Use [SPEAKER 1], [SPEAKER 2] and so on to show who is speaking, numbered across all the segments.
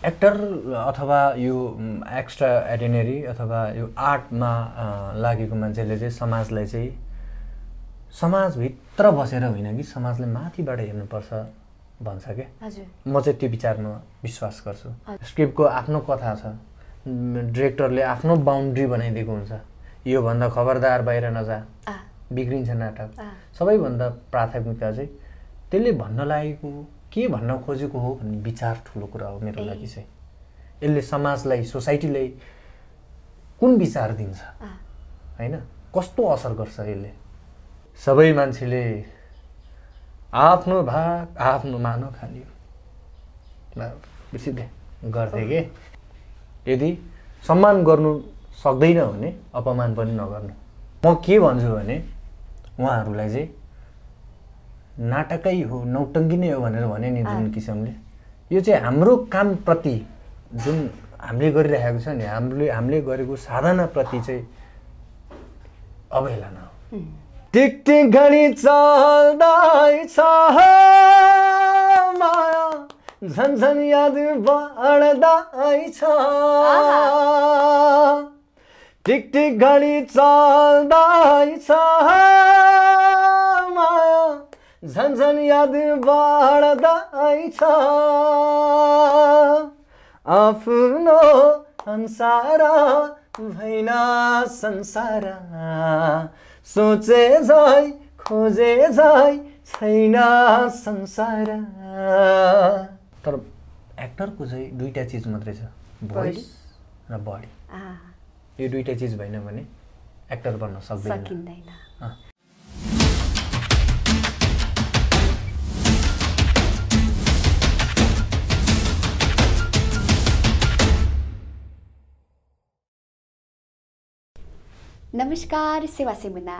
[SPEAKER 1] Actor अथवा यो extra ordinary अथवा यो आर्टमा लागेको मान्छेले चाहिँ समाजलाई चाहिँ समाजभित्र बसेर होइन कि समाजलाई माथिबाट हेर्नुपर्छ भन्छ क्या।
[SPEAKER 2] हजुर,
[SPEAKER 1] म चाहिँ त्यो विचारमा विश्वास गर्छु। स्क्रिप्टको आफ्नो कथा छ, डिरेक्टरले आफ्नो बाउन्ड्री बनाइदिएको हुन्छ, योभन्दा खबरदार बाहिर नजा, बिग्रिन्छ नाटक। सबैभन्दा प्राथमिकता चाहिँ त्यसले भन्न लागेको के भन्न खोजेको हो भन्ने विचार ठुलो कुरा हो मेरो लागि चाहिँ। यसले समाजलाई सोसाइटीलाई कुन विचार दिन्छ होइन, कस्तो असर गर्छ यसले। सबै मान्छेले आफ्नो भाग आफ्नो मानो खालियो बिर्सिँदै गर्थे के। यदि सम्मान गर्नु सक्दैन भने अपमान पनि नगर्नु। म के भन्छु भने उहाँहरूलाई चाहिँ नाटकै हो, नौटङ्की नै हो भनेर भने नि जुन किसिमले, यो चाहिँ हाम्रो कामप्रति जुन हामीले गरिरहेको छ नि, हामीले गरेको साधनाप्रति चाहिँ अवहेला नहो। टिक टिक घडी चल्दैछ माया झन्झन याद बढ्दैछ, टिक टिक घडी चल्दैछ माया झन्झन याद बढ्दैछ, आफ्नो संसार भैन संसार, सोचे झै खोजे झै छैन संसार। तर एक्टरको चाहिँ दुईटा चिज मात्रै छ, भोइस र बडी। यो दुईटा चिज भएन भने एक्टर बन्न सकिँदैन।
[SPEAKER 2] नमस्कार, सेवा सेमुना।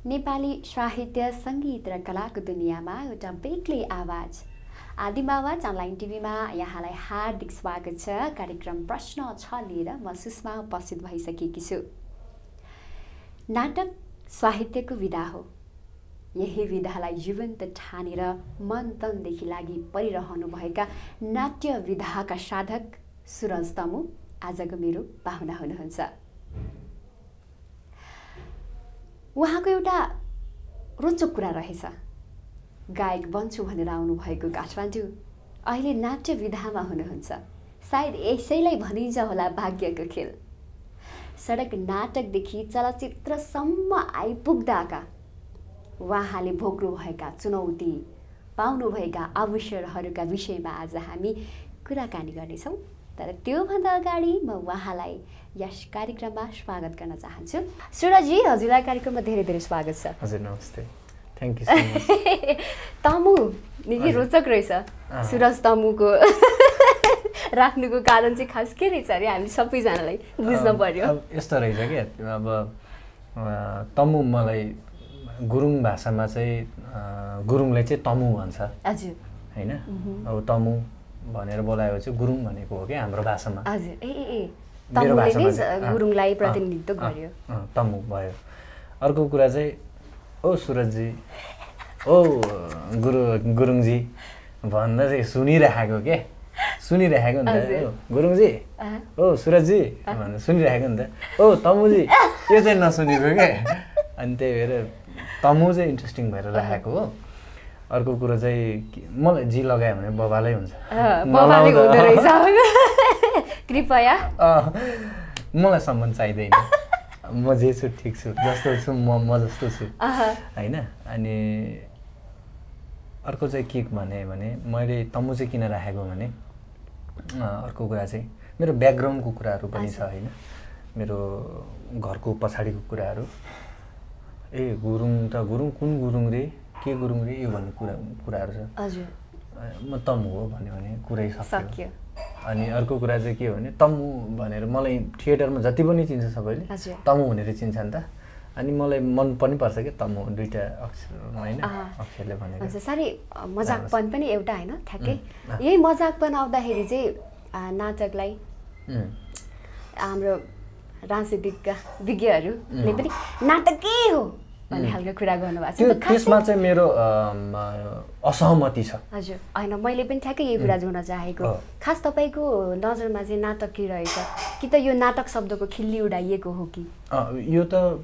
[SPEAKER 2] नेपाली साहित्य, सङ्गीत र कलाको दुनियाँमा एउटा बेग्लै आवाज आदिम आवाज अनलाइन टिभीमा यहाँलाई हार्दिक स्वागत छ। कार्यक्रम प्रश्न छ लिएर म सुषमा उपस्थित भइसकेकी छु। नाटक साहित्यको विधा हो। यही विधालाई जीवन्त ठानेर मन तनदेखि लागि परिरहनुभएका नाट्य विधाका साधक सुरज तमु आजको मेरो पाहुना हुनुहुन्छ। उहाँको एउटा रोचक कुरा रहेछ। गायक बन्छु भनेर आउनुभएको काठमाडौँ अहिले नाट्य विधामा हुनुहुन्छ। सायद यसैलाई भनिन्छ होला भाग्यको खेल। सडक नाटकदेखि चलचित्रसम्म आइपुग्दाका उहाँले भोग्नुभएका चुनौती, पाउनुभएका अवसरहरूका विषयमा आज हामी कुराकानी गर्नेछौँ। तर त्योभन्दा अगाडि म उहाँलाई यस कार्यक्रममा स्वागत गर्न चाहन्छु। सुरजी, हजुरलाई कार्यक्रममा धेरै धेरै स्वागत छ।
[SPEAKER 1] हजुर नमस्ते, थ्याङ्क यू सो मच।
[SPEAKER 2] तमु निकै रोचक रहेछ। सुरज तमुको राख्नुको कारण चाहिँ खास के रहेछ अरे हामी सबैजनालाई बुझ्न पर्यो।
[SPEAKER 1] अब यस्तो रहेछ क्या, अब तमु मलाई गुरुङ भाषामा चाहिँ गुरुङले चाहिँ तमु भन्छ।
[SPEAKER 2] हजुर
[SPEAKER 1] होइन, अब तमु भनेर बोलाएको चाहिँ गुरुङ भनेको हो क्या हाम्रो भाषामा।
[SPEAKER 2] हजुर, मेरो भाषामा गुरुङलाई प्रतिनिधित्व गर्यो,
[SPEAKER 1] तमु भयो। अर्को कुरा चाहिँ ओ सुरजजी, ओ गुरुङजी भन्दा चाहिँ सुनिराखेको के, सुनिराखेको नि त। गुरुङजी, ओ सुरजजी भन्दा सुनिराखेको नि त। ओ तमुजी, यो चाहिँ नसुनेको क्या। अनि त्यही भएर तमु चाहिँ इन्ट्रेस्टिङ भएर राखेको हो। अर्को कुरो चाहिँ मलाई जी लगायो भने बबालै हुन्छ।
[SPEAKER 2] कृपया
[SPEAKER 1] मलाई सम्मान चाहिँदैन, म जे छु ठिक छु, जस्तो छु म जस्तो छु होइन। अनि अर्को चाहिँ के भने मैले तमु चाहिँ किन राखेको भने अर्को कुरा चाहिँ मेरो ब्याकग्राउन्डको कुराहरू पनि छ होइन। मेरो घरको पछाडिको कुराहरू, ए गुरुङ त गुरुङ, कुन गुरुङ रे, के गुरुङ रे, यो भन्ने कुराहरू छ।
[SPEAKER 2] हजुर,
[SPEAKER 1] म तमु हो भन्यो भने कुरै सक्यो। अनि अर्को कुरा चाहिँ के हो भने तमु भनेर मलाई थिएटरमा जति पनि चिन्छ सबैले तमु भनेर चिन्छ नि त। अनि मलाई मन पनि पर्छ क्या तमु, दुईटा अक्षर होइन, अक्षरले भनेको।
[SPEAKER 2] साह्रै मजाकपन पनि एउटा होइन ठ्याक्कै। यही मजाकपन आउँदाखेरि चाहिँ नाटकलाई हाम्रो राजनीतिका विज्ञहरूले पनि नाटक के हो भन्ने खालको कुरा गर्नुभएको छ।
[SPEAKER 1] त्यसमा चाहिँ मेरो असहमति छ।
[SPEAKER 2] हजुर, होइन मैले पनि ठ्याक्कै यही कुरा जोड्न चाहेको। खास तपाईँको नजरमा चाहिँ नाटक के रहेछ, कि त यो नाटक शब्दको खिल्ली उडाइएको हो कि?
[SPEAKER 1] यो त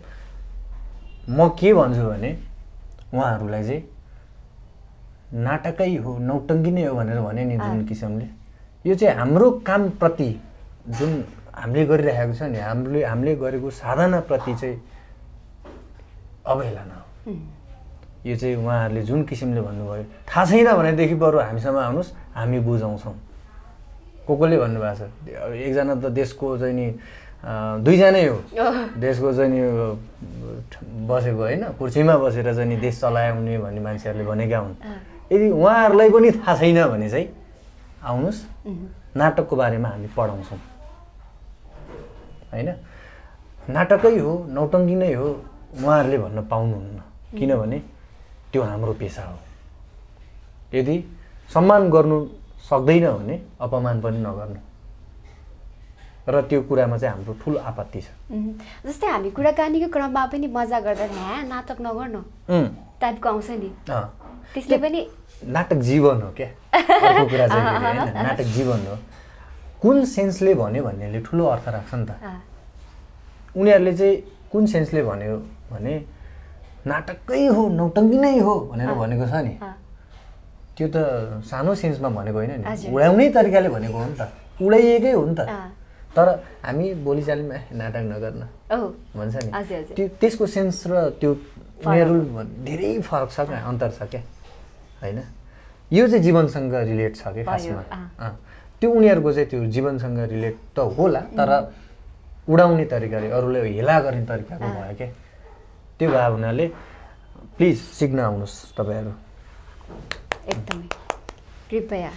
[SPEAKER 1] म के भन्छु भने उहाँहरूलाई चाहिँ नाटकै हो, नौटङ्की नै हो भनेर भने नि जुन किसिमले, यो चाहिँ हाम्रो कामप्रति जुन हामीले गरिरहेको छ नि, हामीले गरेको साधनाप्रति चाहिँ अवहेला नहो। यो चाहिँ उहाँहरूले जुन किसिमले भन्नुभयो, थाहा छैन भनेदेखि बरु हामीसँग आउनुहोस्, हामी बुझाउँछौँ। कसले भन्नुभएको छ, एकजना त देशको चाहिँ नि दुईजनै हो, देशको चाहिँ नि बसेको होइन, कुर्सीमा बसेर चाहिँ नि देश चलाउने भन्ने मान्छेहरूले भनेका हुन्। यदि उहाँहरूलाई पनि थाहा छैन भने चाहिँ आउनुहोस्, नाटकको बारेमा हामी पढाउँछौँ होइन। नाटकै हो, नौटङ्की नै हो उहाँहरूले भन्न पाउनुहुन्न, किनभने त्यो हाम्रो पेसा हो। यदि सम्मान गर्नु सक्दैन भने अपमान पनि नगर्नु, र त्यो कुरामा चाहिँ हाम्रो ठुलो आपत्ति छ।
[SPEAKER 2] जस्तै हामी कुराकानीको क्रममा पनि मजा गर्दा नाटक नगर्नु टाइपको आउँछ नि, त्यसले पनि
[SPEAKER 1] नाटक जीवन हो क्या। अर्को कुरा चाहिँ होइन, नाटक जीवन हो, कुन सेन्सले भन्यो भन्नेले ठुलो अर्थ राख्छ नि त। उनीहरूले चाहिँ कुन सेन्सले भन्यो भने नाटकै हो, नौटङ्की नै हो भनेर भनेको छ नि, त्यो त सानो सेन्समा भनेको होइन नि, उडाउने तरिकाले भनेको हो नि त, उडाइएकै हो नि त। तर हामी बोलीचालीमा नाटक नगर्न भन्छ नि, त्यो त्यसको सेन्स र त्यो उनीहरू धेरै फरक छ क्या, अन्तर छ क्या होइन। यो चाहिँ जीवनसँग रिलेट छ क्या खासमा। त्यो उनीहरूको चाहिँ त्यो जीवनसँग रिलेट त होला, तर उडाउने तरिकाले, अरूले हेला गर्ने तरिकाको भयो क्या। त्यो भए हुनाले प्लिज सिक्न आउनुहोस् तपाईँहरू,
[SPEAKER 2] एकदमै कृपया।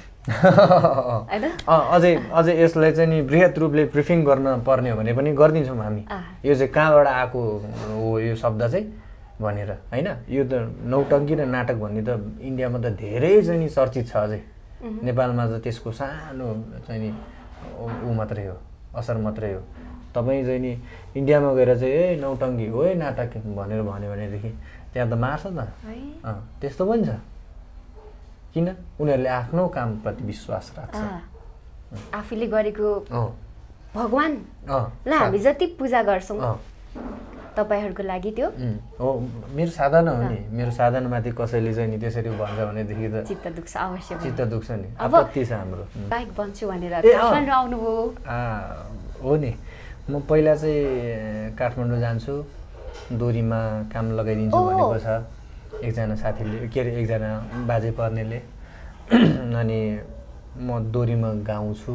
[SPEAKER 1] अझै यसलाई चाहिँ नि बृहत रूपले ब्रिफिङ गर्न पर्ने हो भने पनि गरिदिन्छौँ हामी। यो चाहिँ कहाँबाट आएको हो यो शब्द चाहिँ भनेर होइन। यो त नौटङ्की र नाटक भन्ने त इन्डियामा त धेरै चाहिँ नि चर्चित छ, अझै नेपालमा त त्यसको सानो चाहिँ नि ऊ मात्रै हो, असर मात्रै हो। तपाईँ चाहिँ नि इन्डियामा गएर चाहिँ ए नौटङ्की हो है नाटक भनेर भन्यो भनेदेखि त्यहाँ त मार्छ त। त्यस्तो पनि छ, किन उनीहरूले आफ्नो कामप्रति विश्वास राख्छ,
[SPEAKER 2] आफूले गरेको भगवानलाई हामी जति पूजा गर्छौँ तपाईँहरूको लागि त्यो
[SPEAKER 1] हो। मेरो साधना हो नि, मेरो साधनामाथि कसैले चाहिँ नि त्यसरी भन्छ भनेदेखि त
[SPEAKER 2] चित्त दुख्छ, अवश्य
[SPEAKER 1] चित्त दुख्छ नि, आपत्ति छ हाम्रो।
[SPEAKER 2] बाइक बन्छु भनेर काठमाडौँ आउनुभयो
[SPEAKER 1] हो नि। म पहिला चाहिँ काठमाडौँ जान्छु, दोरीमा काम लगाइदिन्छु भनेको छ एकजना साथीले, के अरे एकजना बाजे पर्नेले। अनि म दोरीमा गाउँछु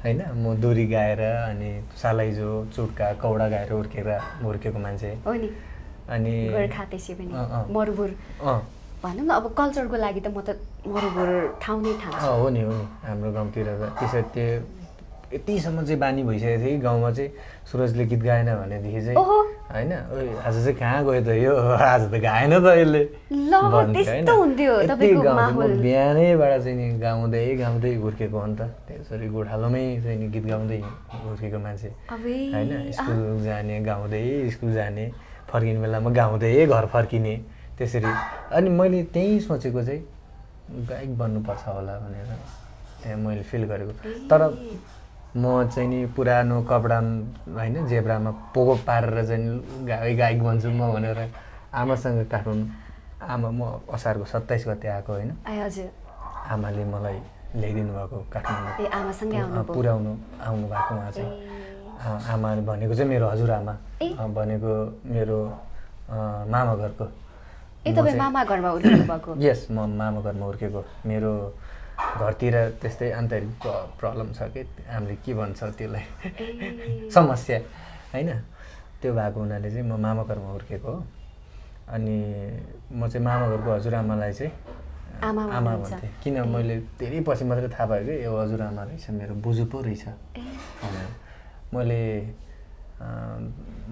[SPEAKER 1] होइन, म दोरी गाएर अनि सालाइजो चुट्का कौडा गाएर हुर्केको मान्छे
[SPEAKER 2] हो नि। अनि गोर्खा त्यसै पनि मरुभुर भनौँ न, अब कल्चरको लागि त म त मरुभुर ठाउँ नै ठान्छु।
[SPEAKER 1] हो नि, हो नि। हाम्रो गाउँतिर त त्यसरी त्यो यतिसम्म चाहिँ बानी भइसकेको थियो कि गाउँमा चाहिँ सुरजले गीत गाएन भनेदेखि चाहिँ होइन, आज चाहिँ कहाँ गयो त यो, आज त गाएन त यसले भन्थ्यो। बिहानैबाट चाहिँ नि गाउँदै गाउँदै हुर्केको हो नि त, त्यसरी गोठालोमै चाहिँ नि गीत गाउँदै हुर्केको मान्छे होइन। स्कुल जाने गाउँदै, स्कुल जाने, फर्किने बेलामा गाउँदै घर फर्किने, त्यसरी। अनि मैले त्यहीँ सोचेको चाहिँ गायक बन्नुपर्छ होला भनेर त्यहाँ मैले फिल गरेको। तर म चाहिँ नि पुरानो कपडा होइन जेब्रामा पोको पारेर चाहिँ गायक बन्छु म भनेर आमासँग काठमाडौँ, आमा म असारको 27 गते आएको होइन, आमाले मलाई ल्याइदिनु भएको काठमाडौँ पुर्याउनु आउनु भएको। उहाँ चाहिँ आमा भनेको चाहिँ मेरो हजुरआमा भनेको मेरो मामा घरको। यस, म मामा घरमा हुर्केको। मेरो घरतिर त्यस्तै आन्तरिक प्रब्लम छ कि हामीले के भन्छ त्यसलाई, समस्या होइन, त्यो भएको हुनाले चाहिँ म मामा घरमा हुर्केको हो। अनि म चाहिँ मामा घरको हजुरआमालाई चाहिँ आमा भन्थेँ, किन मैले धेरै पछि मात्रै थाहा भयो कि यो हजुरआमा रहेछ, मेरो बोजू पो रहेछ। मैले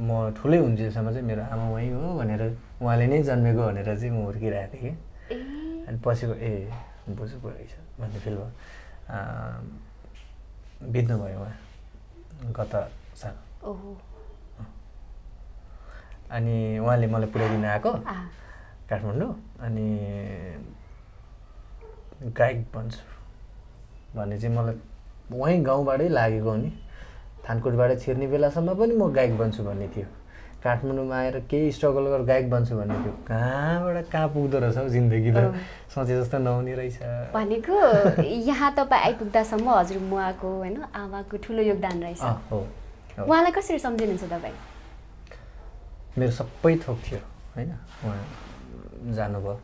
[SPEAKER 1] म ठुलै हुन्जेलसम्म चाहिँ मेरो आमा वहीँ हो भनेर, उहाँले नै जन्मेको भनेर चाहिँ म हुर्किरहेको थिएँ कि। अनि पछिको ए बोजू पो रहेछ भन्ने फिल भयो। बित्नुभयो उहाँ गत साल। अनि उहाँले मलाई पुर्याइदिन आएको काठमाडौँ अनि गायक बन्छु भन्ने चाहिँ मलाई वहीँ गाउँबाटै लागेको हो नि थानकोटबाट छिर्ने बेलासम्म पनि म गायक बन्छु भन्ने थियो काठमाडौँमा आएर केही स्ट्रगल गरेर गायक बन्छु भन्ने थियो कहाँबाट कहाँ पुग्दो रहेछ हौ जिन्दगी त सोचे जस्तो नहुने रहेछ
[SPEAKER 2] भनेको यहाँ तपाईँ आइपुग्दासम्म हजुरमुवाको होइन आमाको ठुलो योगदान रहेछ
[SPEAKER 1] हो
[SPEAKER 2] उहाँलाई कसरी सम्झिनुहुन्छ तपाईँ
[SPEAKER 1] मेरो सबै थोक थियो होइन उहाँ जानुभयो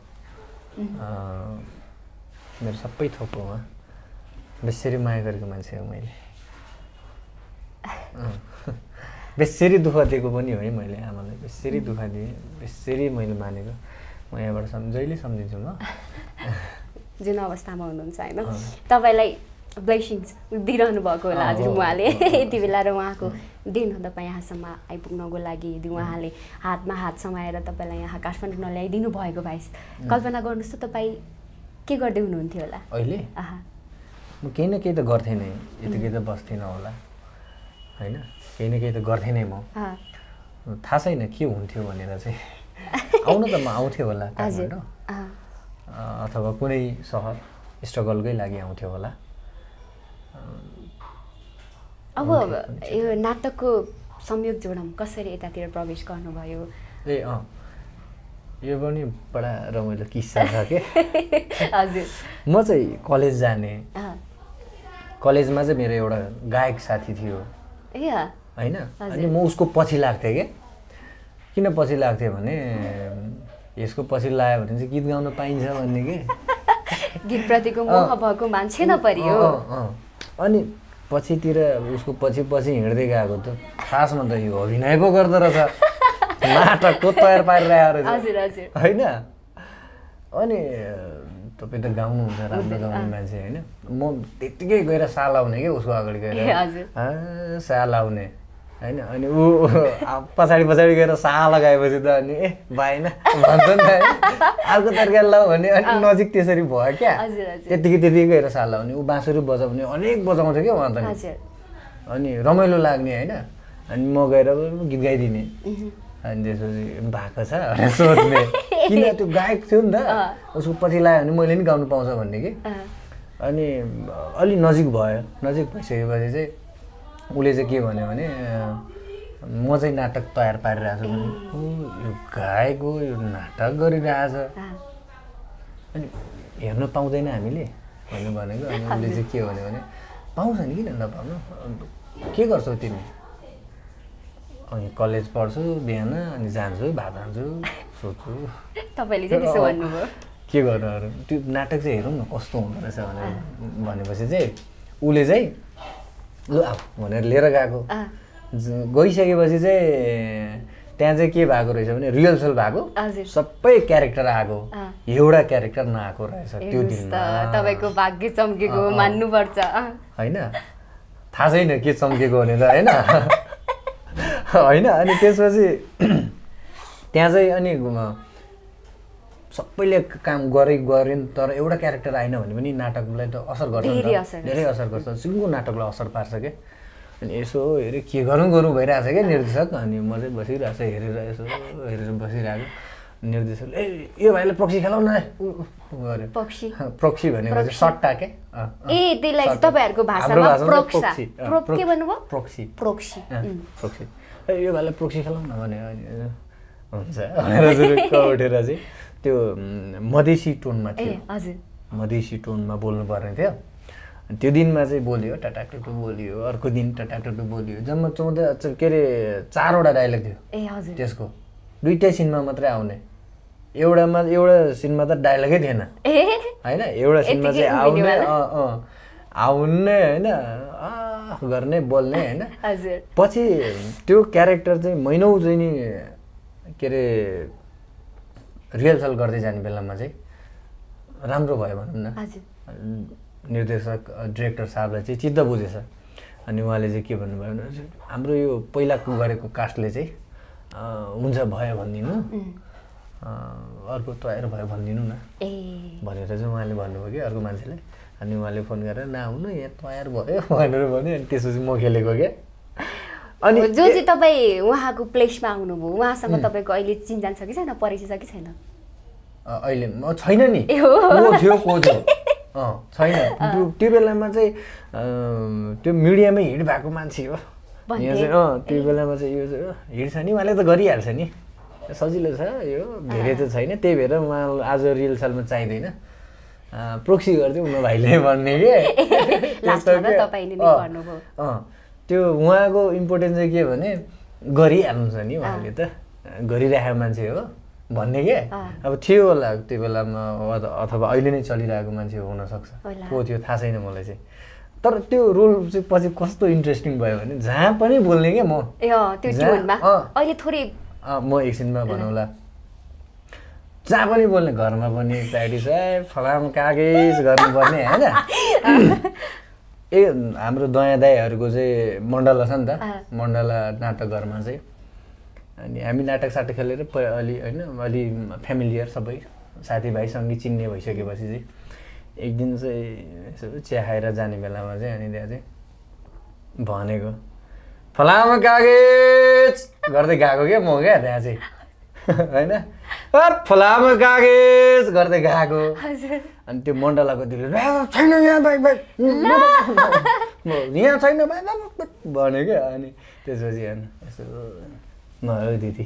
[SPEAKER 1] मेरो सबै थोक हो उहाँ बेसरी माया गरेको मान्छे हो मैले बेसरी दुःख दिएको पनि हो है मैले आमालाई बेसरी दुःख दिएँ बेसरी मैले मानेको म यहाँबाट जहिले सम्झिन्छु म
[SPEAKER 2] जुन अवस्थामा हुनुहुन्छ होइन तपाईँलाई ब्लेसिङ्स दिइरहनु भएको होला हजुरमुवाले यति बेला र उहाँको दिन हो तपाईँ यहाँसम्म आइपुग्नको लागि यदि उहाँले हातमा हात समाएर तपाईँलाई यहाँ काठमाडौँ नल्याइदिनु भएको भए कल्पना गर्नुहोस् त तपाईँ के गर्दै हुनुहुन्थ्यो होला
[SPEAKER 1] अहिले म केही न केही त गर्थेँ नै यतिकै त बस्थेन होला होइन केही न केही त गर्थेँ नै म थाहा छैन के हुन्थ्यो भनेर चाहिँ आउनु त म आउँथेँ होला काठमाडौँ अथवा कुनै सहर स्ट्रगलकै लागि आउँथ्यो होला
[SPEAKER 2] अब यो नाटकको संयोग जोडम कसरी यतातिर प्रवेश गर्नुभयो
[SPEAKER 1] ए यो पनि बडा रमाइलो किस्सा छ के
[SPEAKER 2] हजुर
[SPEAKER 1] म चाहिँ कलेज जाने कलेजमा चाहिँ मेरो एउटा गायक साथी थियो होइन अनि म उसको पछि लाग्थेँ के किन पछि लाग्थेँ भने यसको पछि लाग्यो भने चाहिँ गीत गाउन पाइन्छ भन्ने के
[SPEAKER 2] गीतप्रतिको मोह भएको मान्छे नपरियो
[SPEAKER 1] अनि पछितिर उसको पछि पछि हिँड्दै गएको त खासमा त यो अभिनय पो गर्दो रहेछ नाटकको तयार पारिरहेको रहेछ होइन अनि तपाईँ त गाउनुहुन्छ राम्रो गाउने मान्छे होइन म त्यत्तिकै गएर सालाउने क्या उसको अगाडि गएर सालाउने होइन अनि ऊ पछाडि पछाडि गएर सा लगाएपछि त अनि ए भएन भन्छ नि त अर्को तरिकाले लाऊ भने अनि नजिक त्यसरी भयो क्या त्यत्तिकै गएर सा लाउने ऊ बाँसुरी बजाउने अनेक बजाउँथ्यो क्या उहाँ त अनि रमाइलो लाग्ने होइन अनि म गएर गीत गाइदिने अनि त्यसपछि भएको छ भनेर सोध्ने किन त्यो गायक थियो नि त उसको पछि लाग्यो भने मैले नि गाउनु पाउँछ भन्ने कि अनि अलि नजिक भयो नजिक भइसकेपछि चाहिँ उसले चाहिँ के भन्यो भने म चाहिँ नाटक तयार पारिरहेको छु भने यो गायक हो यो नाटक गरिरहेछ अनि हेर्न पाउँदैन हामीले भन्नु भनेको अनि उसले चाहिँ के भन्यो भने पाउँछ नि किन नपाउनु के गर्छौ तिमी अनि कलेज पढ्छु बिहान अनि जान्छु भात खान्छु सोध्छु
[SPEAKER 2] तपाईँले चाहिँ त्यसो भन्नुभयो
[SPEAKER 1] के गर्नु अरू त्यो नाटक चाहिँ हेरौँ न कस्तो हुँदो रहेछ भनेपछि चाहिँ उसले चाहिँ लु आऊ भनेर लिएर गएको गइसकेपछि चाहिँ त्यहाँ चाहिँ के भएको रहेछ भने रिहर्सल भएको सबै क्यारेक्टर आएको एउटा क्यारेक्टर नआएको रहेछ त्यो दिनमा
[SPEAKER 2] तपाईँको भाग्य चम्केको मान्नुपर्छ
[SPEAKER 1] होइन थाहा छैन के चम्केको भनेर होइन होइन अनि त्यसपछि त्यहाँ चाहिँ अनि सबैले काम गरेन तर एउटा क्यारेक्टर आएन भने पनि नाटकलाई त असर गर्छ धेरै असर गर्छ सिङ्गो नाटकलाई असर पार्छ क्या अनि यसो हेरेँ के गरौँ भइरहेछ क्या निर्देशक अनि म चाहिँ बसिरहेको छु हेरेर यसो हेरेर बसिरहेको निर्देशकले ए यो भाइलाई प्रक्सी खेलाउन गऱ्यो प्रक्सी भनेको चाहिँ सट्टा के
[SPEAKER 2] ए त्यसलाई तपाईँहरूको भाषामा के भन्नुभयो
[SPEAKER 1] प्रक्सी यो भाइलाई प्रक्सी खेलाउन भने हुन्छ भनेर उठेर चाहिँ त्यो मधेसी टोनमा थियो मधेसी टोनमा बोल्नु पर्ने थियो त्यो दिनमा चाहिँ बोलियो टटाटुटु बोलियो अर्को दिन टटाटुटु बोलियो जम्मा 14 के अरे 4वटा डायलग थियो त्यसको 2टै सिनमा मात्रै आउने एउटा सिनमा त डायलगै थिएन होइन एउटा सिनमा चाहिँ आउने होइन गर्ने बोल्ने होइन पछि त्यो क्यारेक्टर चाहिँ महिनौ चाहिँ नि के अरे रिहर्सल गर्दै जाने बेलामा चाहिँ राम्रो भयो भनौँ न निर्देशक डिरेक्टर साहबलाई चाहिँ चित्त बुझेछ अनि उहाँले चाहिँ के भन्नुभयो भने हाम्रो यो पहिलाको गरेको कास्टले चाहिँ हुन्छ भयो भनिदिनु अर्को तयार भयो भनिदिनु न भनेर चाहिँ उहाँले भन्नुभयो कि अर्को मान्छेले अनि उहाँले फोन गरेर नआउनु यहाँ तयार भयो भनेर भन्यो अनि त्यसपछि म खेलेको क्या
[SPEAKER 2] अनि जो चाहिँ तपाईँ उहाँको प्लेसमा आउनुभयो उहाँसँग तपाईँको अहिले चिन्जान छ कि छैन, परिचय छ कि छैन?
[SPEAKER 1] अहिले छैन नि, को थियो छैन। त्यो बेलामा चाहिँ त्यो मिडियामै हिट भएको मान्छे हो यहाँ चाहिँ। त्यो बेलामा चाहिँ यो हिट छ नि, उहाँले त गरिहाल्छ नि, सजिलो छ यो, धेरै त छैन। त्यही भएर उहाँ आज रियल सालमा चाहिँदैन, प्रोक्सी गरिदिउँ न भाइले भन्ने के। त्यो उहाँको इम्पोर्टेन्स चाहिँ के भने गरिहाल्नु छ नि, उहाँले त गरिरहेको मान्छे हो भन्ने के। अब थियो होला त्यो बेलामा, अथवा अहिले नै चलिरहेको मान्छे हुनसक्छ, को थियो थाहा छैन मलाई चाहिँ। तर त्यो रोल चाहिँ पछि कस्तो इन्ट्रेस्टिङ भयो भने जहाँ पनि बोल्ने क्या म,
[SPEAKER 2] अहिले थोरै
[SPEAKER 1] म एकछिनमा भनौँला, जहाँ पनि बोल्ने, घरमा पनि एकचोटि चाहिँ फलाम कागज गर्नुपर्ने होइन। हाम्रो दयाँ दाईहरूको चाहिँ मण्डला छ नि त, मण्डला नाटकघरमा चाहिँ। अनि हामी नाटक साटक खेलेर अलि फ्यामिलियर सबै साथीभाइसँगै चिन्ने भइसकेपछि चाहिँ एक दिन चाहिँ यसो चिया खाएर जाने बेलामा चाहिँ अनि त्यहाँ चाहिँ भनेको फलाम कागज गर्दै गएको क्या म क्या त्यहाँ चाहिँ होइन, फलाम कागज गर्दै गएको। अनि त्यो मण्डलाको दिदीले छैन यहाँ भाइ यहाँ छैन भाइ भन्यो क्या। अनि त्यसपछि यसो नहो दिदी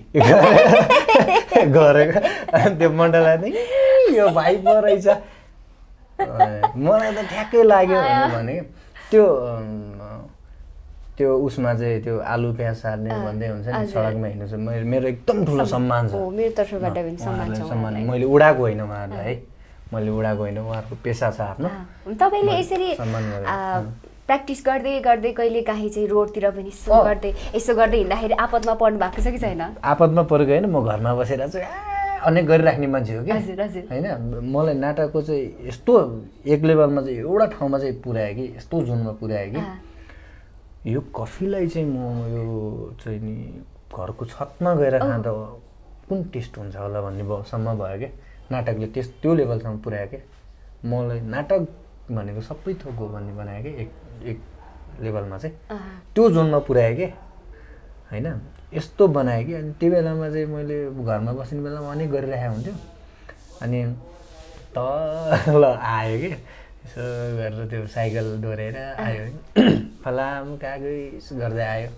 [SPEAKER 1] गरेको। अनि त्यो मण्डला चाहिँ यो भाइ पो रहेछ, मलाई त ठ्याक्कै लाग्यो भने त्यो उसमा चाहिँ त्यो आलु प्याज सार्ने भन्दै हुन्छ नि, सडकमा हिँड्नु छ। मेरो एकदम ठुलो सम्मान छ,
[SPEAKER 2] मेरो तर्फबाट पनि
[SPEAKER 1] सम्मान। मैले उडाएको होइन उहाँहरूलाई है, मैले उडाएको होइन, उहाँहरूको पेसा छ आफ्नो।
[SPEAKER 2] तपाईँले यसरी प्र्याक्टिस गर्दै गर्दै कहिले काहीँ चाहिँ रोडतिर पनि यसो गर्दै हिँड्दाखेरि आपदमा पर्नु भएको छ कि छैन?
[SPEAKER 1] आपदमा परेको होइन, म घरमा बसेर चाहिँ अनेक गरिराख्ने मान्छे हो कि होइन। मलाई नाटकको चाहिँ यस्तो एक लेभलमा चाहिँ एउटा ठाउँमा चाहिँ पुर्यायो कि, यस्तो जोनमा पुर्यायो कि यो कफीलाई चाहिँ म यो चाहिँ नि घरको छतमा गएर खाँदा कुन टेस्ट हुन्छ होला भन्ने सम्म भयो क्या। नाटकले त्यो लेभलसम्म पुर्यायो क्या। मलाई नाटक भनेको सबै थोक हो भन्ने बनायो कि एक लेभलमा चाहिँ त्यो जोनमा पुर्यायो कि होइन, यस्तो बनायो कि। अनि त्यो बेलामा चाहिँ मैले घरमा बस्ने बेलामा अनेक गरिरहेको हुन्थ्यो। अनि तल आयो कि यसो गरेर त्यो साइकल डोरेर आयो, फलाम कागज गर्दै आयो,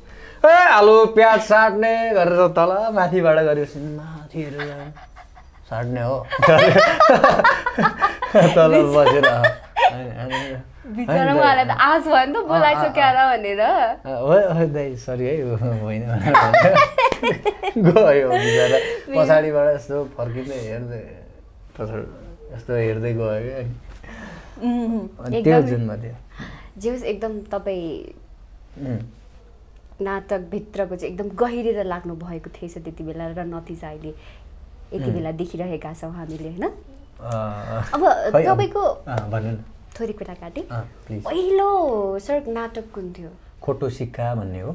[SPEAKER 1] आलु प्याज साट्ने गरेर तल माथिबाट गऱ्यो, माथिहरू साट्ने हो तल बसेर। हो दाइ सरी है होइन गयो बिचरा, पछाडिबाट यस्तो फर्किँदै हेर्दै यस्तो हेर्दै गयो क्या। त्यो जुनमा थियो
[SPEAKER 2] जे होस्, एकदम तपाईँ नाटकभित्रको चाहिँ एकदम गहिरेर लाग्नु भएको थिएछ त्यति बेला, र नतिजा अहिले यति बेला देखिरहेका छौँ हामीले होइन। अब तपाईँको थोरै कुरा काटेँ, पहिलो सडक नाटक कुन थियो?
[SPEAKER 1] खोटो सिक्का भन्ने हो,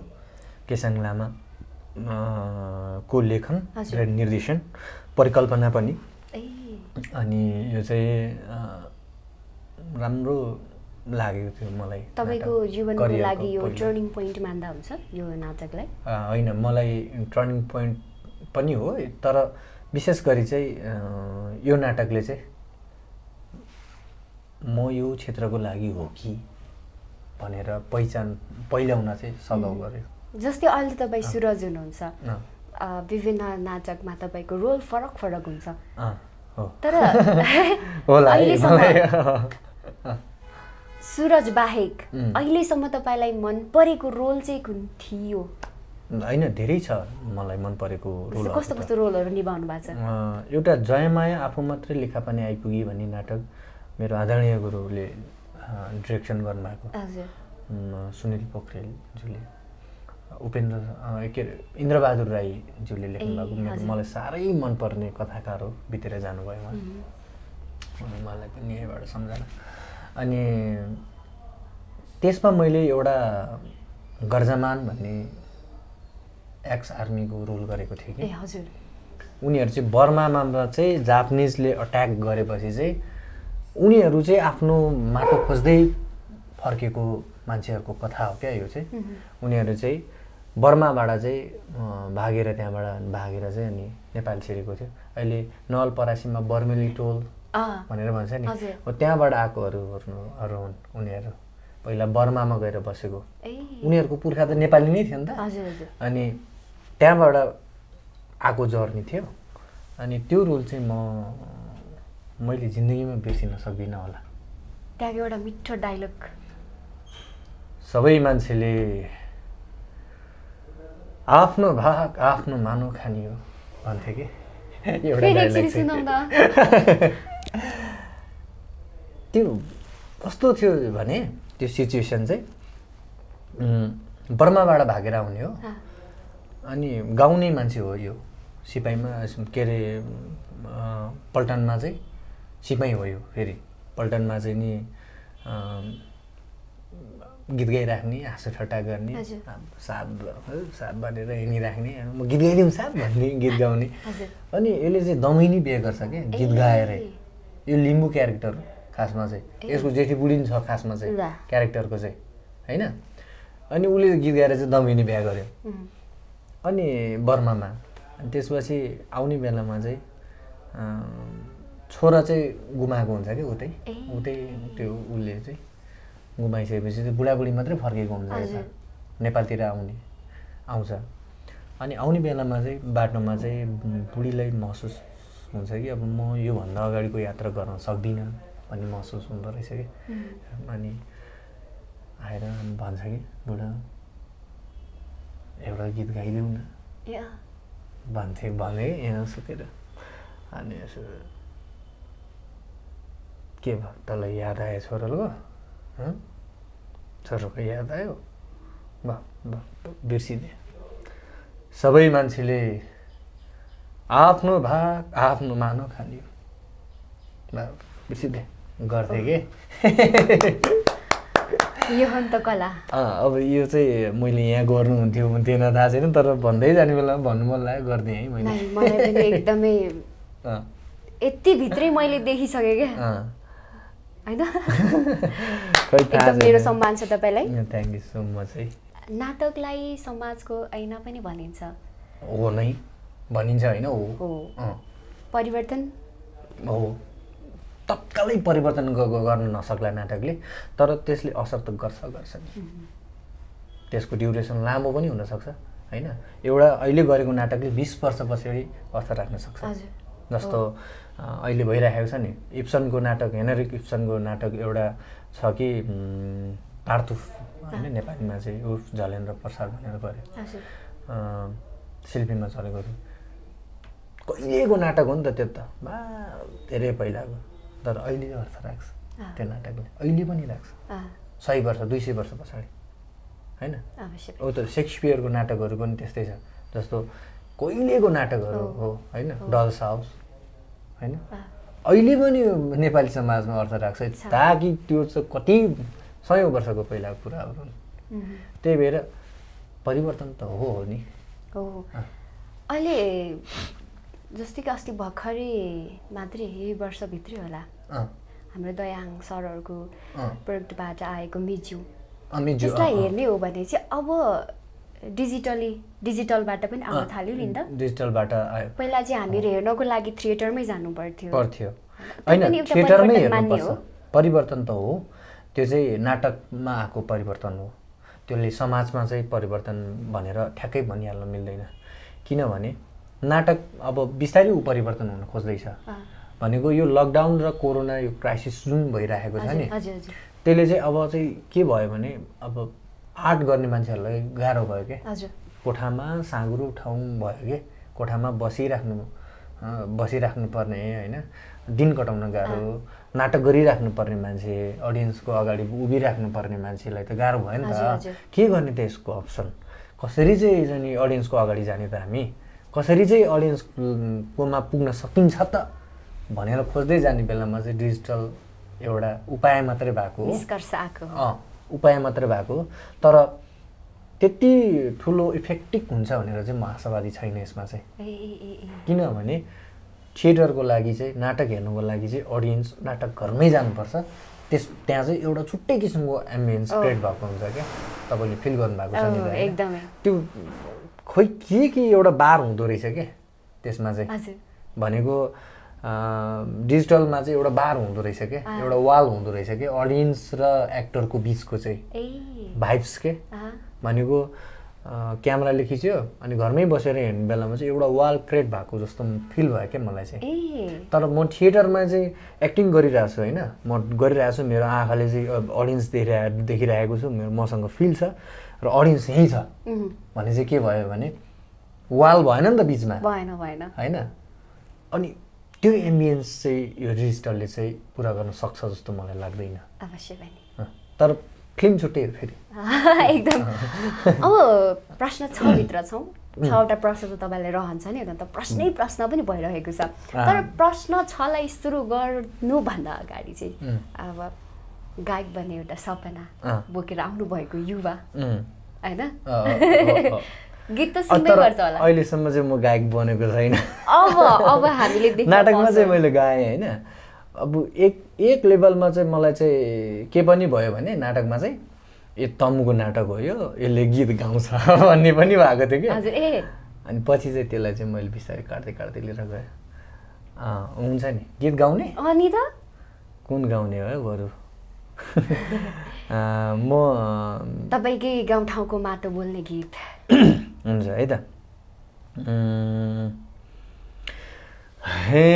[SPEAKER 1] केसाङ लामा को लेखन र निर्देशन, परिकल्पना पनि। अनि यो चाहिँ राम्रो लागेको थियो मलाई।
[SPEAKER 2] तपाईँको जीवनको लागि यो टर्निङ पोइन्ट मान्दा हुन्छ यो नाटकलाई?
[SPEAKER 1] होइन, मलाई टर्निङ पोइन्ट पनि हो, तर विशेष गरी चाहिँ यो नाटकले चाहिँ म यो क्षेत्रको लागि हो कि भनेर पहिचान पहिल्याउन चाहिँ सघाउ गर्यो।
[SPEAKER 2] जस्तै अहिले तपाईँ सुरज हुनुहुन्छ, विभिन्न नाटकमा तपाईँको रोल फरक फरक हुन्छ, तर सुरज बाहेक अहिलेसम्म तपाईँलाई मन परेको रोल चाहिँ कुन थियो?
[SPEAKER 1] होइन, धेरै छ मलाई मन परेको रोल।
[SPEAKER 2] कस्तो कस्तो रोलहरू निभाउनु भएको छ?
[SPEAKER 1] एउटा जयमाया आफू मात्रै लेखा पनि आइपुगी भन्ने नाटक मेरो आदरणीय गुरुले डिरेक्सन गर्नुभएको, सुनिल पोखरेलज्यूले, इन्द्रबहादुर राईज्यूले लेख्नु भएको। मलाई साह्रै मनपर्ने कथाकार हो, बितेर जानुभयो मलाई पनि यहीँबाट सम्झना। अनि त्यसमा मैले एउटा गर्जमान भन्ने एक्स आर्मीको रोल गरेको थिएँ कि। उनीहरू चाहिँ बर्मामा चाहिँ जापानिजले अट्याक गरेपछि चाहिँ उनीहरू चाहिँ आफ्नो माटो खोज्दै फर्केको मान्छेहरूको कथा हो क्या यो चाहिँ। उनीहरू चाहिँ बर्माबाट चाहिँ भागेर त्यहाँबाट भागेर चाहिँ अनि नेपाल छिरेको थियो। अहिले नवलपरासीमा बर्मेली टोल भनेर भन्छ नि, हो त्यहाँबाट आएकोहरू हुन् उनीहरू। पहिला बर्मामा गएर बसेको, उनीहरूको पुर्खा त नेपाली नै थियो नि त। अनि त्यहाँबाट आएको जर्नी थियो। अनि त्यो रोल चाहिँ मैले जिन्दगीमा बिर्सिन सक्दिनँ होला।
[SPEAKER 2] त्यहाँको एउटा मिठो डायलग,
[SPEAKER 1] सबै मान्छेले आफ्नो भाग आफ्नो मानो खानियो भन्थे कि एउटा डायलग त्यो कस्तो थियो भने त्यो सिचुएसन चाहिँ बर्माबाट भागेर आउने हो। अनि गाउँनै मान्छे हो यो, सिपाहीमा के अरे पल्टनमा चाहिँ सिपाही हो यो। फेरि पल्टनमा चाहिँ नि गीत गाइराख्ने, हाँसो ठट्टा गर्ने, साप साप भनेर हिँडिराख्ने, म गीत गाइदिउँ साप भन्ने गीत गाउने। अनि यसले चाहिँ दमैनी बिहे गर्छ क्या गीत गाएरै। यो लिम्बू क्यारेक्टर खासमा चाहिँ, यसको जेठी बुढी छ खासमा चाहिँ क्यारेक्टरको चाहिँ, होइन। अनि उसले गीत गाएर चाहिँ दमैनी बिहे गर्यो अनि बर्मामा। अनि त्यसपछि आउने बेलामा चाहिँ छोरा चाहिँ गुमाएको हुन्छ क्या उतै त्यो उसले चाहिँ गुमाइसकेपछि चाहिँ बुढाबुढी मात्रै फर्केको हुन्छ नेपालतिर आउँछ। अनि आउने बेलामा चाहिँ बाटोमा चाहिँ बुढीलाई महसुस हुन्छ कि अब म योभन्दा अगाडिको यात्रा गर्न सक्दिनँ भन्ने महसुस हुँदो रहेछ कि। अनि आएर भन्छ कि बुढा एउटा गीत गाइदेऊ न भने यहाँ सुतेर। अनि यसो के भयो तँलाई याद आयो छोराको, छोराको याद आयो, बिर्सिदिए। सबै मान्छेले आफ्नो भाग आफ्नो मानो खानियो, बिर्सिदिए गर्थे के।
[SPEAKER 2] यो हो नि त कला।
[SPEAKER 1] अब यो चाहिँ मैले यहाँ गर्नुहुन्थ्यो हुन्थेन थाहा छैन, तर भन्दै जाने बेला भन्नु मन लाग्यो गरिदिएँ है मैले।
[SPEAKER 2] मलाई पनि एकदमै यति भित्रै मैले देखिसकेँ क्या, होइन। एकदम मेरो सम्मान छ तपाईँलाई।
[SPEAKER 1] थ्याङ्क यू सो मच है।
[SPEAKER 2] नाटकलाई समाजको ऐना पनि भनिन्छ।
[SPEAKER 1] हो नै भनिन्छ होइन।
[SPEAKER 2] हो परिवर्तन
[SPEAKER 1] हो, तत्कालै परिवर्तन गर्न नसक्ला नाटकले, तर त्यसले असर त गर्छ नि। त्यसको ड्युरेसन लामो पनि हुनसक्छ होइन। एउटा अहिले गरेको नाटकले 20 वर्ष पछाडि असर राख्न सक्छ। जस्तो अहिले भइरहेको छ नि इप्सनको नाटक, हेनरिक इप्सनको नाटक एउटा छ कि तारतुफ होइन, नेपालीमा चाहिँ उर्फ झलेन्द्र प्रसाद भनेर गऱ्यो, शिल्पीमा चलेको थियो। कहिलेको नाटक हो नि त त्यो त, धेरै पहिलाको, तर अहिले अर्थ राख्छ त्यो नाटकले, अहिले पनि राख्छ 100 वर्ष 200 वर्ष पछाडि होइन। हो त सेक्सपियरको नाटकहरू पनि त्यस्तै छ। जस्तो कहिलेको नाटकहरू हो होइन, डल्स हाउस होइन, अहिले पनि नेपाली समाजमा अर्थ राख्छ, ताकि त्यो चाहिँ कति 100 वर्षको पहिलाको कुराहरू हुन्। त्यही भएर परिवर्तन त हो नि।
[SPEAKER 2] अहिले जस्तै कि अस्ति भर्खरै मात्रै यही वर्षभित्रै होला हाम्रो दयाहाङ सरहरूको प्रोडक्टबाट आएको मिजु, त्यसलाई हेर्ने हो भने चाहिँ अब डिजिटलबाट पनि आउन थाल्यो नि त।
[SPEAKER 1] डिजिटलबाट आयो।
[SPEAKER 2] पहिला चाहिँ हामीहरू हेर्नको लागि थिएटरमै जानु पर्थ्यो
[SPEAKER 1] होइन, थिएटरमै हेर्नुपर्छ। परिवर्तन त हो, त्यो चाहिँ नाटकमा आएको परिवर्तन हो। त्यसले समाजमा चाहिँ परिवर्तन भनेर ठ्याक्कै भनिहाल्न मिल्दैन। किनभने नाटक अब बिस्तारै परिवर्तन हुन खोज्दैछ भनेको यो लकडाउन र कोरोना यो क्राइसिस जुन भइरहेको छ नि, त्यसले चाहिँ अब चाहिँ के भयो भने अब आर्ट गर्ने मान्छेहरूलाई गाह्रो भयो क्या। कोठामा साँघुरो ठाउँ भयो कि, कोठामा बसिराख्नु पर्ने होइन, दिन कटाउन गाह्रो, नाटक गरिराख्नु पर्ने मान्छे, अडियन्सको अगाडि उभिराख्नु पर्ने मान्छेलाई त गाह्रो भयो नि त। के गर्ने त यसको अप्सन, कसरी चाहिँ नि अडियन्सको अगाडि जाने त हामी, कसरी चाहिँ अडियन्सकोमा पुग्न सकिन्छ त भनेर खोज्दै जाने बेलामा चाहिँ डिजिटल एउटा उपाय मात्रै भएको हो,
[SPEAKER 2] निष्कर्ष आएको
[SPEAKER 1] उपाय मात्रै भएको हो। तर त्यति ठुलो इफेक्टिभ हुन्छ भनेर चाहिँ म आशावादी छैन यसमा चाहिँ। किनभने थिएटरको लागि चाहिँ, नाटक हेर्नुको लागि चाहिँ अडियन्स नाटक घरमै जानुपर्छ, त्यहाँ चाहिँ एउटा छुट्टै किसिमको एम्बियन्स क्रिएट भएको हुन्छ क्या तपाईँले फिल गर्नुभएको छ नि
[SPEAKER 2] एकदमै
[SPEAKER 1] त्यो खोइ के एउटा बार हुँदो रहेछ क्या त्यसमा चाहिँ भनेको डिजिटलमा चाहिँ एउटा बार हुँदो रहेछ क्या एउटा वाल हुँदो रहेछ क्या अडियन्स र एक्टरको बिचको चाहिँ भाइब्स के भनेको क्यामेराले खिच्यो अनि घरमै बसेर हेर्ने बेलामा चाहिँ एउटा वाल क्रिएट भएको जस्तो फिल भयो क्या मलाई चाहिँ तर म थिएटरमा चाहिँ एक्टिङ गरिरहेको छु होइन म गरिरहेको छु मेरो आँखाले चाहिँ अडियन्स देखिरहेको छु मेरो मसँग फिल छ र अडियन्स यहीँ छ भने चाहिँ के भयो भने वाल भएन नि त बिचमा
[SPEAKER 2] भएन
[SPEAKER 1] होइन अनि त्यो एम्बियन्स चाहिँ यो डिजिटलले चाहिँ पुरा गर्न सक्छ जस्तो मलाई लाग्दैन
[SPEAKER 2] अवश्य पनि
[SPEAKER 1] तर फिल्म छुट्टै हो फेरि
[SPEAKER 2] एकदम अब प्रश्न 6 भित्र छौँ 6वटा प्रश्न त तपाईँलाई रहन्छ नि त प्रश्नै प्रश्न पनि भइरहेको छ तर प्रश्न 6लाई सुरु गर्नुभन्दा अगाडि चाहिँ अब गायक बन्ने एउटा सपना बोकेर आउनु भएको युवा होइन गीत त सुन्दै गर्छ होला
[SPEAKER 1] अहिलेसम्म चाहिँ म गायक बनेको छैन
[SPEAKER 2] अब हामीले देख्न
[SPEAKER 1] नाटकमा चाहिँ मैले गाएँ होइन अब एक लेभलमा चाहिँ मलाई चाहिँ के पनि भयो भने नाटकमा चाहिँ ए तमुको नाटक हो यो यसले गीत गाउँछ भन्ने पनि भएको थियो कि
[SPEAKER 2] हजुर
[SPEAKER 1] अनि पछि चाहिँ त्यसलाई चाहिँ मैले बिस्तारै काट्दै लिएर गएँ हुन्छ नि गीत गाउने
[SPEAKER 2] अनि त
[SPEAKER 1] कुन गाउने हो बरु म
[SPEAKER 2] तपाईँकै गाउँठाउँको माटो बोल्ने गीत
[SPEAKER 1] हुन्छ है त हे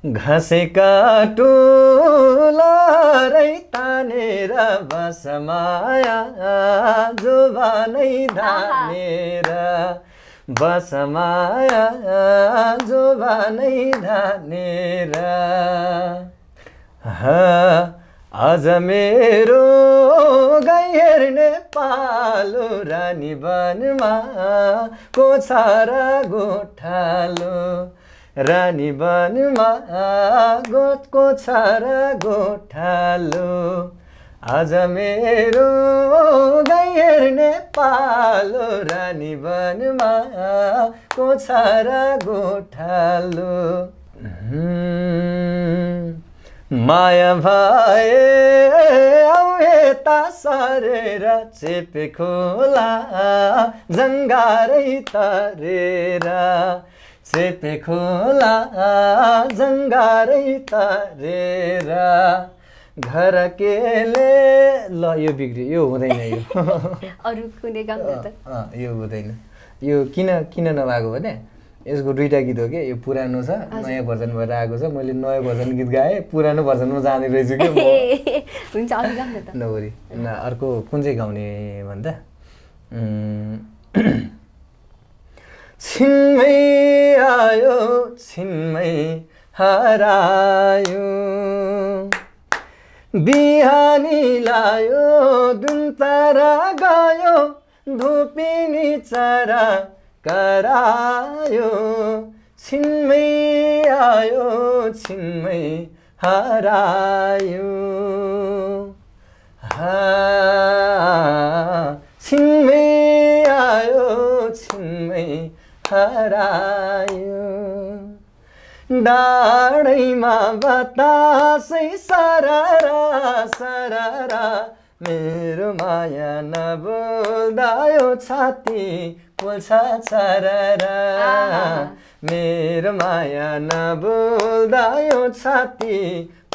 [SPEAKER 1] घाँसेका टोलारै तानेर बसमाया जोबानै धानेर बसमाया जोबानै धानेर आज मेरो गाई हेर्ने पालो रानी वनमा कोछारा गोठालो रानी वनमा कोछारा गोठालो आज मेरो गाई हेर्ने पालो रानी वनमा कोछारा गोठालो माया भए आऊ यता सरेर चेपे खोला जङ्गारै तरेर चेपे खोला जङ्गारै तरेर घर केले ल यो बिग्रियो यो हुँदैन यो
[SPEAKER 2] अरु कुनै काम त
[SPEAKER 1] यो हुँदैन यो किन नभएको भने यसको दुईटा गीत हो कि यो पुरानो छ नयाँ भर्जन भएर आएको छ मैले नयाँ भर्जन गीत गाएँ पुरानो भर्जनमा जाने रहेछु कि
[SPEAKER 2] हुन्छ अरु गाउँ न त
[SPEAKER 1] नगरी अर्को कुन चाहिँ गाउने भन्दा छिनमै आयो छिनमै हरायो बिहानी लायो दुन तारा गयो धुपिनी चरा करायो छिनमै आयो छिनमै हरायो छिनमै आयो छिनमै हरायो डाँडैमा बतासै सररा सररा मेरो माया नबोल्दा यो छाती पोल्छ चररा मेरो माया नबोल्दा यो छाती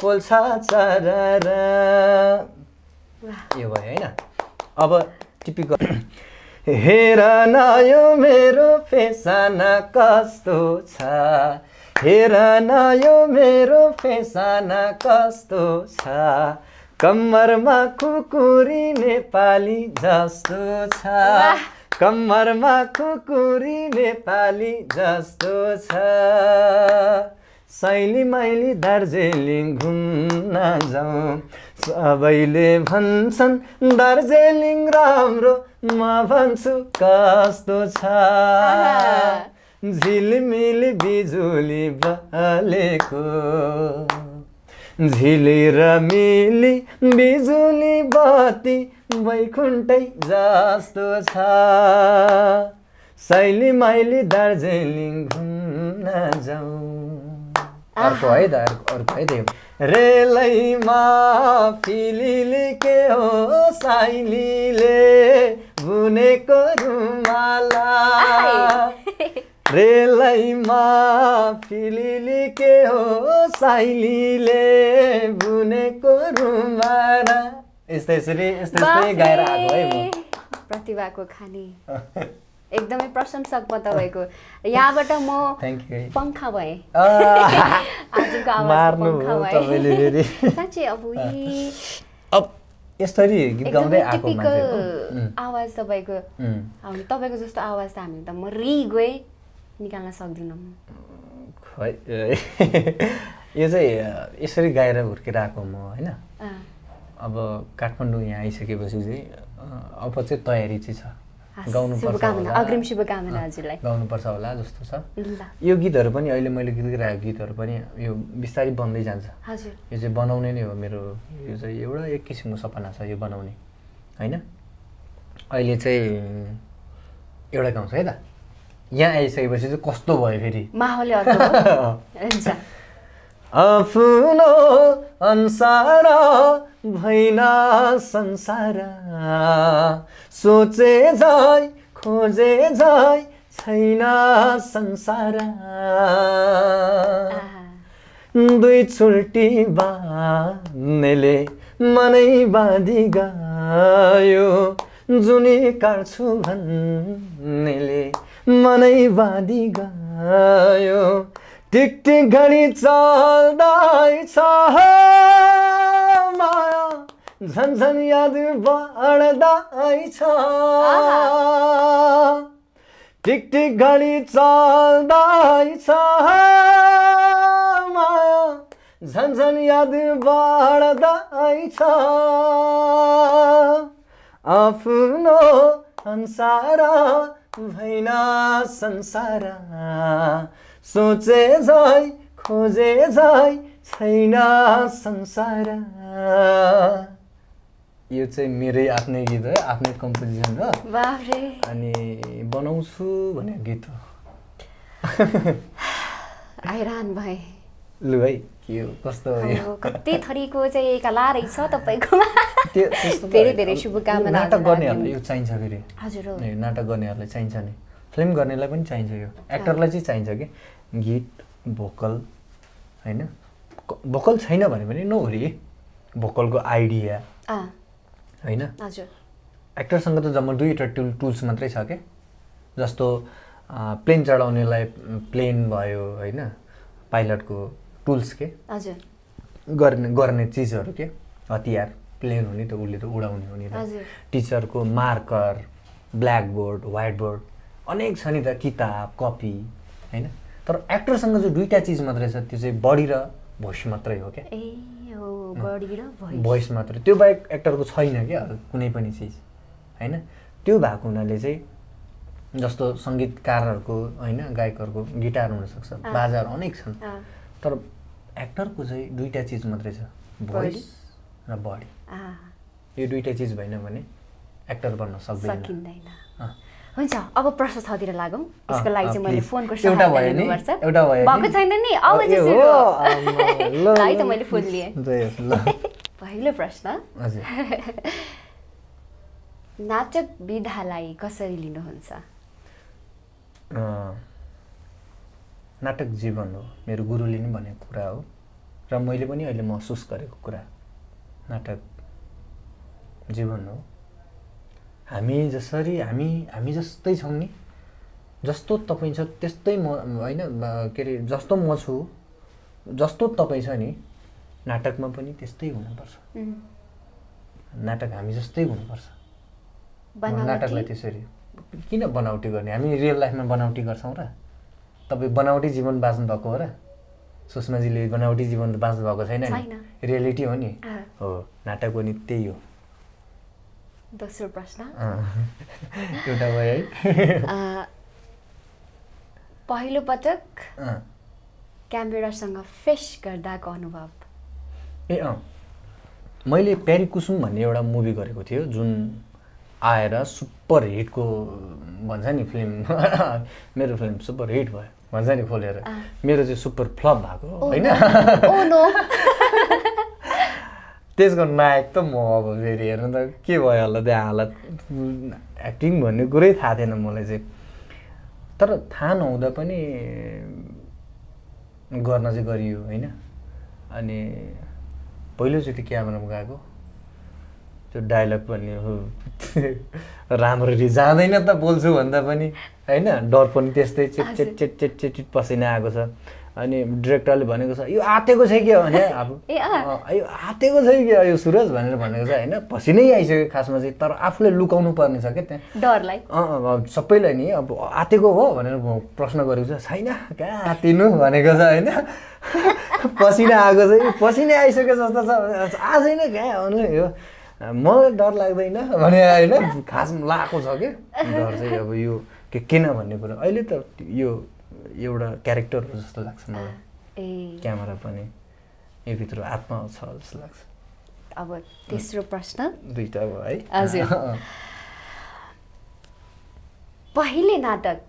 [SPEAKER 1] पोल्छ चररा यो भयो होइन अब टिपिकल हेर न यो मेरो फेसना कस्तो छ हेर न यो मेरो फेसना कस्तो छ कम्मरमा कुकुरी नेपाली जस्तो छ कम्मरमा कुकुरी नेपाली जस्तो छ सैली मैली दार्जिलिङ घुम्न जाउँ सबैले भन्छन् दार्जिलिङ राम्रो म भन्छु कस्तो छ झिलिमिली बिजुली बलेको झिलेर मिली बिजुली बत्ती बैकुण्ठै जस्तो छ सैली मैली दार्जिलिङ घुम्न जाउँ अर्को है त अर्को है त्यो रेलैमा फिलिली के हो साइलीले बुनेको रुमाला रेलैमा फिलिली के हो साइलीले बुनेको रुमाला यस्तै गाएर आएको है म
[SPEAKER 2] प्रतिभाको खानी एकदमै प्रशंसक म तपाईँको यहाँबाट म पंखा भएँ आजको आवाजको पंखा भएँ साँच्चै अब
[SPEAKER 1] यसरी गीत गाउँदै आएको
[SPEAKER 2] आवाज तपाईँको तपाईँको जस्तो आवाज त हामी त मरि गए निकाल्न सक्दैनौँ
[SPEAKER 1] खै यो चाहिँ यसरी गाएर हुर्केर आएको म होइन अब काठमाडौँ यहाँ आइसकेपछि चाहिँ अब चाहिँ तयारी चाहिँ छ
[SPEAKER 2] अग्रिम शुभकामना हजुरलाई
[SPEAKER 1] गाउनुपर्छ होला जस्तो छ यो गीतहरू पनि अहिले मैले गीत गाएको गीतहरू पनि यो बिस्तारै बन्दै जान्छ यो चाहिँ बनाउने नै हो मेरो यो चाहिँ एउटा एक किसिमको सपना छ यो बनाउने होइन अहिले चाहिँ एउटा गाउँछ है त यहाँ आइसकेपछि चाहिँ कस्तो भयो फेरि
[SPEAKER 2] माहौलले
[SPEAKER 1] आफ्नो अनुसार भैन संसार सोचे जाइ खोजे जाइ छैन संसार दुई छुल्टी बाँध्नेले मनै बाँधी गयो जुनी काट्छु भन्नेले मनै बाँधी गयो टिक टिक घडी चल्दैछ माया झन्झन याद बढ्दैछ टिक टिक घडी चल्दैछ माया झन्झन याद बढ्दैछ आफ्नो अनुसार भैन संसार सोचे जाइ खोजे जाइ छैन संसार यो चाहिँ मेरै आफ्नै गीत हो आफ्नै कम्पोजिसन हो अनि बनाउँछु भन्ने गीत हो
[SPEAKER 2] हैरान भए
[SPEAKER 1] लु है के हो कस्तो हो
[SPEAKER 2] कति थरीको चाहिँ कला रहेछ तपाईँकोमा धेरै धेरै शुभकामना
[SPEAKER 1] नाटक गर्नेहरूलाई यो चाहिन्छ फेरि
[SPEAKER 2] हजुर
[SPEAKER 1] नाटक गर्नेहरूलाई चाहिन्छ नि फिल्म गर्नेलाई पनि चाहिन्छ यो एक्टरलाई चाहिँ चाहिन्छ कि गीत भोकल होइन भोकल छैन भने पनि नहोरी भोकलको आइडिया होइन एक्टरसँग त जम्मा दुईवटा टुल्स मात्रै छ क्या जस्तो प्लेन चढाउनेलाई प्लेन भयो होइन पाइलटको टुल्स के गर्ने चिजहरू के हतियार प्लेन हुने त उसले त उडाउने हुने त टिचरको मार्कर ब्ल्याकबोर्ड व्हाइट बोर्ड अनेक छ नि त किताब कपी होइन तर एक्टरसँग जो दुईवटा चिज मात्रै छ त्यो चाहिँ बडी र भोइस मात्रै हो क्या भोइस मात्रै त्यो बाहेक एक्टरको छैन क्या कुनै पनि चिज होइन त्यो भएको हुनाले चाहिँ जस्तो सङ्गीतकारहरूको होइन गायकहरूको गिटार हुनसक्छ बाजाहरू अनेक छन् तर एक्टरको चाहिँ दुईवटा चिज मात्रै छ भोइस र बडी यो दुईवटा चिज भएन भने एक्टर बन्न सक्दैन
[SPEAKER 2] हुन्छ अब प्रश्न छतिर लागौँ यसको लागि चाहिँ मैले फोनको सहायता लिनुपर्छ भएको छैन नि अब चाहिँ त मैले फोन लिएँ पहिलो प्रश्न नाटक विधालाई कसरी लिनुहुन्छ
[SPEAKER 1] नाटक जीवन हो मेरो गुरुले नि भनेको कुरा हो र मैले पनि अहिले महसुस गरेको कुरा नाटक जीवन हो हामी जसरी हामी जस्तै छौँ नि जस्तो तपाईँ छ त्यस्तै म होइन के अरे जस्तो म छु जस्तो तपाईँ छ नि नाटकमा पनि त्यस्तै हुनुपर्छ नाटक हामी जस्तै हुनुपर्छ नाटकलाई त्यसरी किन बनावटी गर्ने हामी रियल लाइफमा बनावटी गर्छौँ र तपाईँ बनावटी जीवन बाँच्नु भएको हो र सुषमाजीले बनावटी जीवन बाँच्नु भएको छैन नि रियालिटी हो नि हो नाटक पनि त्यही हो
[SPEAKER 2] दोस्रो प्रश्न
[SPEAKER 1] एउटा भयो है
[SPEAKER 2] पहिलो पटक क्यामेरासँग फेस गर्दाको अनुभव
[SPEAKER 1] मैले प्यारी कुसुम भन्ने एउटा मुभी गरेको थियो जुन आएर सुपर हिटको भन्छ नि फिल्म मेरो फिल्म सुपर हिट भयो भन्छ नि खोलेर मेरो चाहिँ सुपर फ्लप भएको होइन त्यसको नायक त म अब फेरि हेर्नु त के भयो होला त्यहाँ हालत एक्टिङ भन्ने कुरै थाहा थिएन मलाई चाहिँ तर थाहा नहुँदा पनि गर्न चाहिँ गरियो होइन अनि पहिलोचोटि क्यामेरामा गएको त्यो डायलग पनि राम्ररी जाँदैन त बोल्छु भन्दा पनि होइन डर पनि त्यस्तै chit chit chit chit chit chit पसिना आएको छ अनि डिरेक्टरले भनेको छ यो आतेको छ कि भने अब यो आतेको छ कि यो सुरज भनेर भनेको छ होइन पसिनै आइसक्यो खासमा चाहिँ तर आफूले लुकाउनु पर्ने छ क्या त्यहाँ
[SPEAKER 2] डरलाई
[SPEAKER 1] सबैलाई नि अब आतेको हो भनेर प्रश्न गरेको छ छैन कहाँ आतिनु भनेको छ होइन पसिना आएको छ पसिनै आइसक्यो जस्तो छ आजै नै कहाँ आउनु यो मलाई डर लाग्दैन भने होइन खासमा लागेको छ क्या डर चाहिँ अब यो किन भन्ने कुरा अहिले त यो एउटा क्यारेक्टर हो जस्तो लाग्छ मलाई क्यामेरा पनि योभित्र आत्मा छ जस्तो लाग्छ
[SPEAKER 2] अब तेस्रो प्रश्न
[SPEAKER 1] दुईटा भयो है
[SPEAKER 2] हजुर पहिले नाटक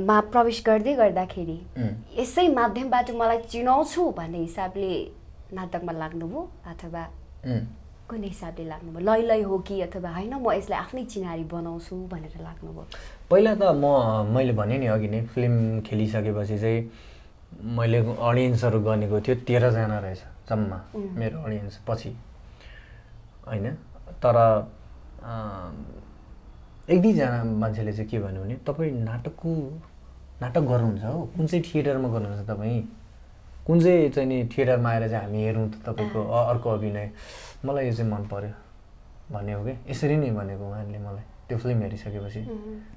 [SPEAKER 2] मा प्रवेश गर्दै गर्दाखेरि यसै माध्यमबाट मलाई चिनाउँछु भन्ने हिसाबले नाटकमा लाग्नुभयो अथवा कुन हिसाबले लाग्नुभयो लय हो कि अथवा होइन म यसलाई आफ्नै चिनारी बनाउँछु भनेर लाग्नुभयो
[SPEAKER 1] पहिला त मैले भने नि अघि नै फिल्म खेलिसकेपछि चाहिँ मैले अडियन्सहरू गनेको थियो 13 जना रहेछ जम्मा मेरो अडियन्स पछि होइन तर एक दुईजना मान्छेले चाहिँ के भन्यो भने तपाईँ नाटक गर्नुहुन्छ हो कुन चाहिँ थिएटरमा गर्नुहुन्छ तपाईँ कुन चाहिँ नि थिएटरमा आएर चाहिँ हामी हेरौँ त तपाईँको अर्को अभिनय मलाई यो चाहिँ मन पर्यो भन्ने हो कि यसरी नै भनेको उहाँले मलाई त्यो फिल्म हेरिसकेपछि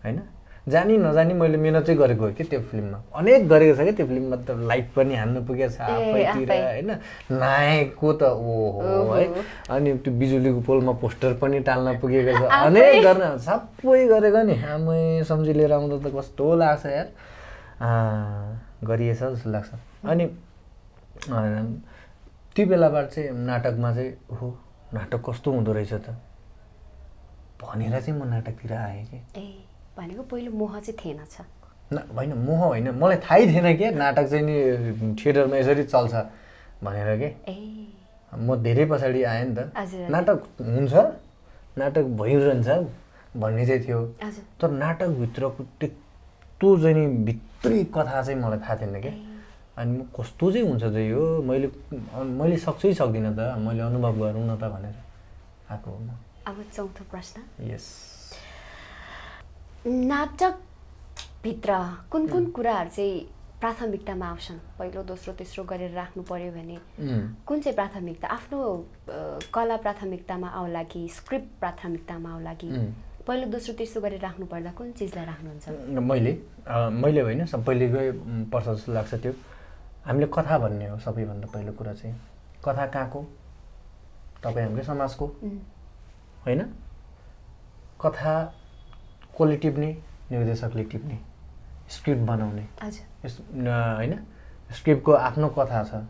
[SPEAKER 1] होइन जानी नजानी मैले मिहिनेत चाहिँ गरेको हो कि त्यो फिल्ममा अनेक गरेको छ क्या त्यो फिल्ममा त लाइट पनि हान्नु पुगेको छ आफैतिर होइन नायकको त ओहो है अनि त्यो बिजुलीको पोलमा पोस्टर पनि टाल्न पुगेको छ अनेक गर्न सबै गरेको नि आमै सम्झी लिएर आउँदा त कस्तो लाग्छ यार गरिएछ जस्तो लाग्छ अनि त्यो बेलाबाट चाहिँ नाटकमा चाहिँ हो नाटक कस्तो हुँदो रहेछ त भनेर चाहिँ म नाटकतिर आएँ कि
[SPEAKER 2] भनेको पहिलो मोह चाहिँ थिएन छ
[SPEAKER 1] होइन मोह होइन मलाई थाहै थिएन कि नाटक चाहिँ नि थिएटरमा यसरी चल्छ भनेर के म धेरै पछाडि आएँ नि त नाटक हुन्छ नाटक भइरहन्छ भन्ने चाहिँ थियो तर नाटकभित्रको त्यस्तो चाहिँ नि भित्री कथा चाहिँ मलाई थाहा थिएन कि अनि म कस्तो चाहिँ हुन्छ त यो मैले सक्छु सक्दिनँ त मैले अनुभव गरौँ न त भनेर आएको हो म
[SPEAKER 2] अब चौथो प्रश्न
[SPEAKER 1] यस
[SPEAKER 2] नाटकभित्र कुन कुन कुराहरू चाहिँ प्राथमिकतामा आउँछन् पहिलो दोस्रो तेस्रो गरेर राख्नु पर्यो भने कुन चाहिँ प्राथमिकता आफ्नो कला प्राथमिकतामा आउला कि स्क्रिप्ट प्राथमिकतामा आउला कि पहिलो दोस्रो तेस्रो गरेर राख्नु पर्दा कुन चिजलाई राख्नुहुन्छ
[SPEAKER 1] मैले होइन सबैलेकै पर्छ जस्तो लाग्छ त्यो हामीले कथा भन्ने हो सबैभन्दा पहिलो कुरा चाहिँ कथा कहाँको तपाईँ हाम्रै समाजको होइन कथा कसले टिप्ने निर्देशकले टिप्ने स्क्रिप्ट बनाउने होइन स्क्रिप्टको आफ्नो कथा छ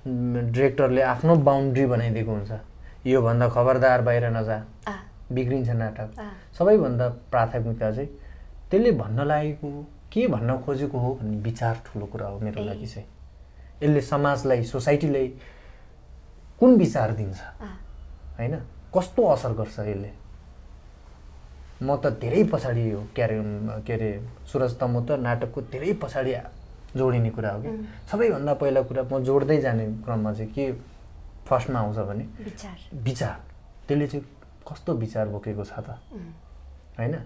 [SPEAKER 1] डिरेक्टरले आफ्नो बााउन्ड्री बनाइदिएको हुन्छ योभन्दा खबरदार बाहिर नजा बिग्रिन्छ नाटक सबैभन्दा प्राथमिकता चाहिँ त्यसले भन्न लागेको के भन्न खोजेको हो भन्ने विचार ठुलो कुरा हो मेरो लागि चाहिँ यसले समाजलाई सोसाइटीलाई कुन विचार दिन्छ होइन कस्तो असर गर्छ यसले म त धेरै पछाडि हो के अरे सुरज त म त नाटकको धेरै पछाडि जोडिने कुरा हो कि सबैभन्दा पहिला कुरा म जोड्दै जाने क्रममा चाहिँ के फर्स्टमा आउँछ भने विचार त्यसले चाहिँ कस्तो विचार बोकेको छ त होइन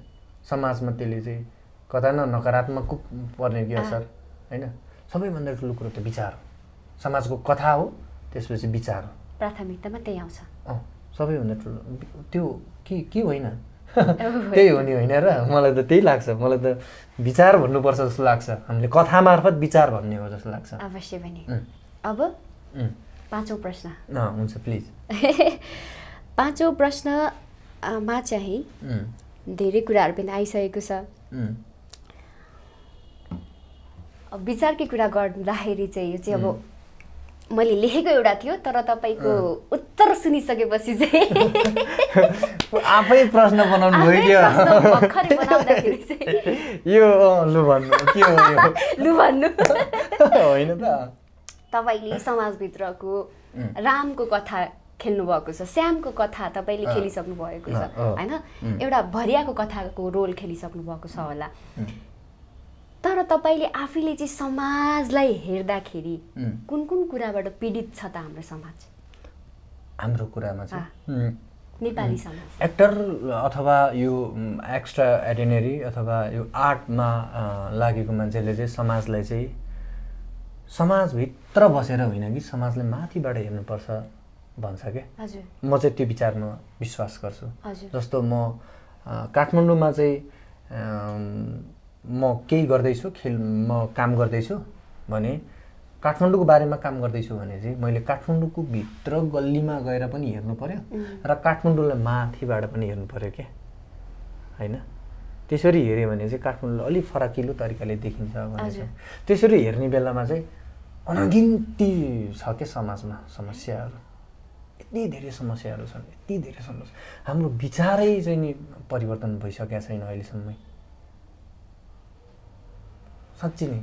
[SPEAKER 1] समाजमा त्यसले चाहिँ कता न नकारात्मक पर्ने कि असर होइन सबैभन्दा ठुलो कुरो त विचार हो समाजको कथा हो त्यसपछि विचार हो
[SPEAKER 2] प्राथमिकतामा त्यही आउँछ
[SPEAKER 1] सबैभन्दा ठुलो त्यो के होइन त्यही हो नि होइन र मलाई त त्यही लाग्छ मलाई त विचार भन्नुपर्छ जस्तो लाग्छ हामीले कथा मार्फत विचार भन्ने हो जस्तो लाग्छ
[SPEAKER 2] अवश्य पनि अब पाँचौँ प्रश्न
[SPEAKER 1] हुन्छ प्लिज
[SPEAKER 2] पाँचौँ प्रश्नमा चाहिँ धेरै कुराहरू पनि आइसकेको छ विचारकै कुरा गर्दाखेरि चाहिँ यो चाहिँ अब मैले लेखेको एउटा थियो तर तपाईको उत्तर सुनिसकेपछि चाहिँ
[SPEAKER 1] आफै प्रश्न बनाउनु भयो
[SPEAKER 2] भर्खरै बनाउँदाखेरि चाहिँ
[SPEAKER 1] यो लु भन्नु के हो यो
[SPEAKER 2] लु भन्नु
[SPEAKER 1] होइन त
[SPEAKER 2] तपाईले समाजभित्रको रामको कथा खेल्नु भएको छ श्यामको कथा तपाईले खेलिसक्नु भएको छ हैन एउटा भरियाको कथाको रोल खेलिसक्नु भएको छ होला तर तपाईले आफैले चाहिँ समाजलाई हेर्दाखेरि कुन कुन कुराबाट पीडित छ त हाम्रो समाज
[SPEAKER 1] हाम्रो कुरामा चाहिँ
[SPEAKER 2] नेपाली समाज
[SPEAKER 1] एक्टर अथवा यो एक्स्ट्रा अर्डिनरी अथवा यो आर्टमा लागेको मान्छेले चाहिँ समाजलाई चाहिँ समाजभित्र बसेर होइन कि समाजलाई माथिबाट हेर्नुपर्छ भन्छ के
[SPEAKER 2] हजुर
[SPEAKER 1] म चाहिँ त्यो विचारमा विश्वास गर्छु
[SPEAKER 2] हजुर
[SPEAKER 1] जस्तो म काठमाडौँमा चाहिँ म केही गर्दैछु म काम गर्दैछु भने काठमाडौँको बारेमा काम गर्दैछु भने चाहिँ मैले काठमाडौँको भित्र गल्लीमा गएर पनि हेर्नु पर्यो र काठमाडौँलाई माथिबाट पनि हेर्नु पर्यो क्या हैन त्यसरी हेऱ्यो भने चाहिँ काठमाडौँलाई अलिक फराकिलो तरिकाले देखिन्छ भने त्यसरी हेर्ने बेलामा चाहिँ अनगिन्ती छ के समाजमा समस्याहरू यति धेरै समस्याहरू छन् यति धेरै समस्या हाम्रो विचारै चाहिँ नि परिवर्तन भइसकेको छैन अहिलेसम्म साँच्चै नै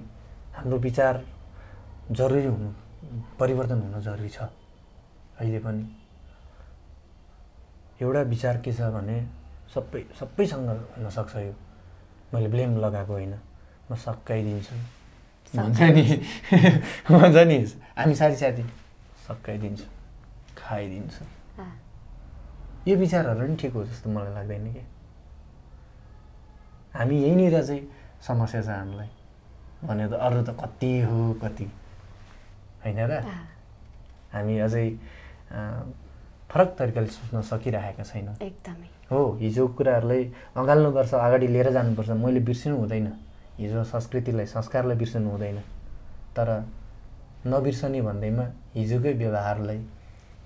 [SPEAKER 1] हाम्रो विचार जरुरी हुनु परिवर्तन हुन जरुरी छ अहिले पनि एउटा विचार के छ भने सबैसँग हुन सक्छ यो मैले ब्लेम लगाएको होइन म सकाइदिन्छु भन्छ नि हामी साथी सकाइदिन्छु खाइदिन्छु यो विचारहरू पनि ठिक हो जस्तो मलाई लाग्दैन कि हामी यहीँनिर चाहिँ समस्या छ हामीलाई भने त अरू त कति हो कति होइन र हामी अझै फरक तरिकाले सोच्न सकिरहेका छैनौँ
[SPEAKER 2] एकदमै
[SPEAKER 1] हो हिजो कुराहरूलाई अँगाल्नुपर्छ अगाडि लिएर जानुपर्छ मैले बिर्सिनु हुँदैन हिजो संस्कृतिलाई संस्कारलाई बिर्सनु हुँदैन तर नबिर्सने भन्दैमा हिजोकै व्यवहारलाई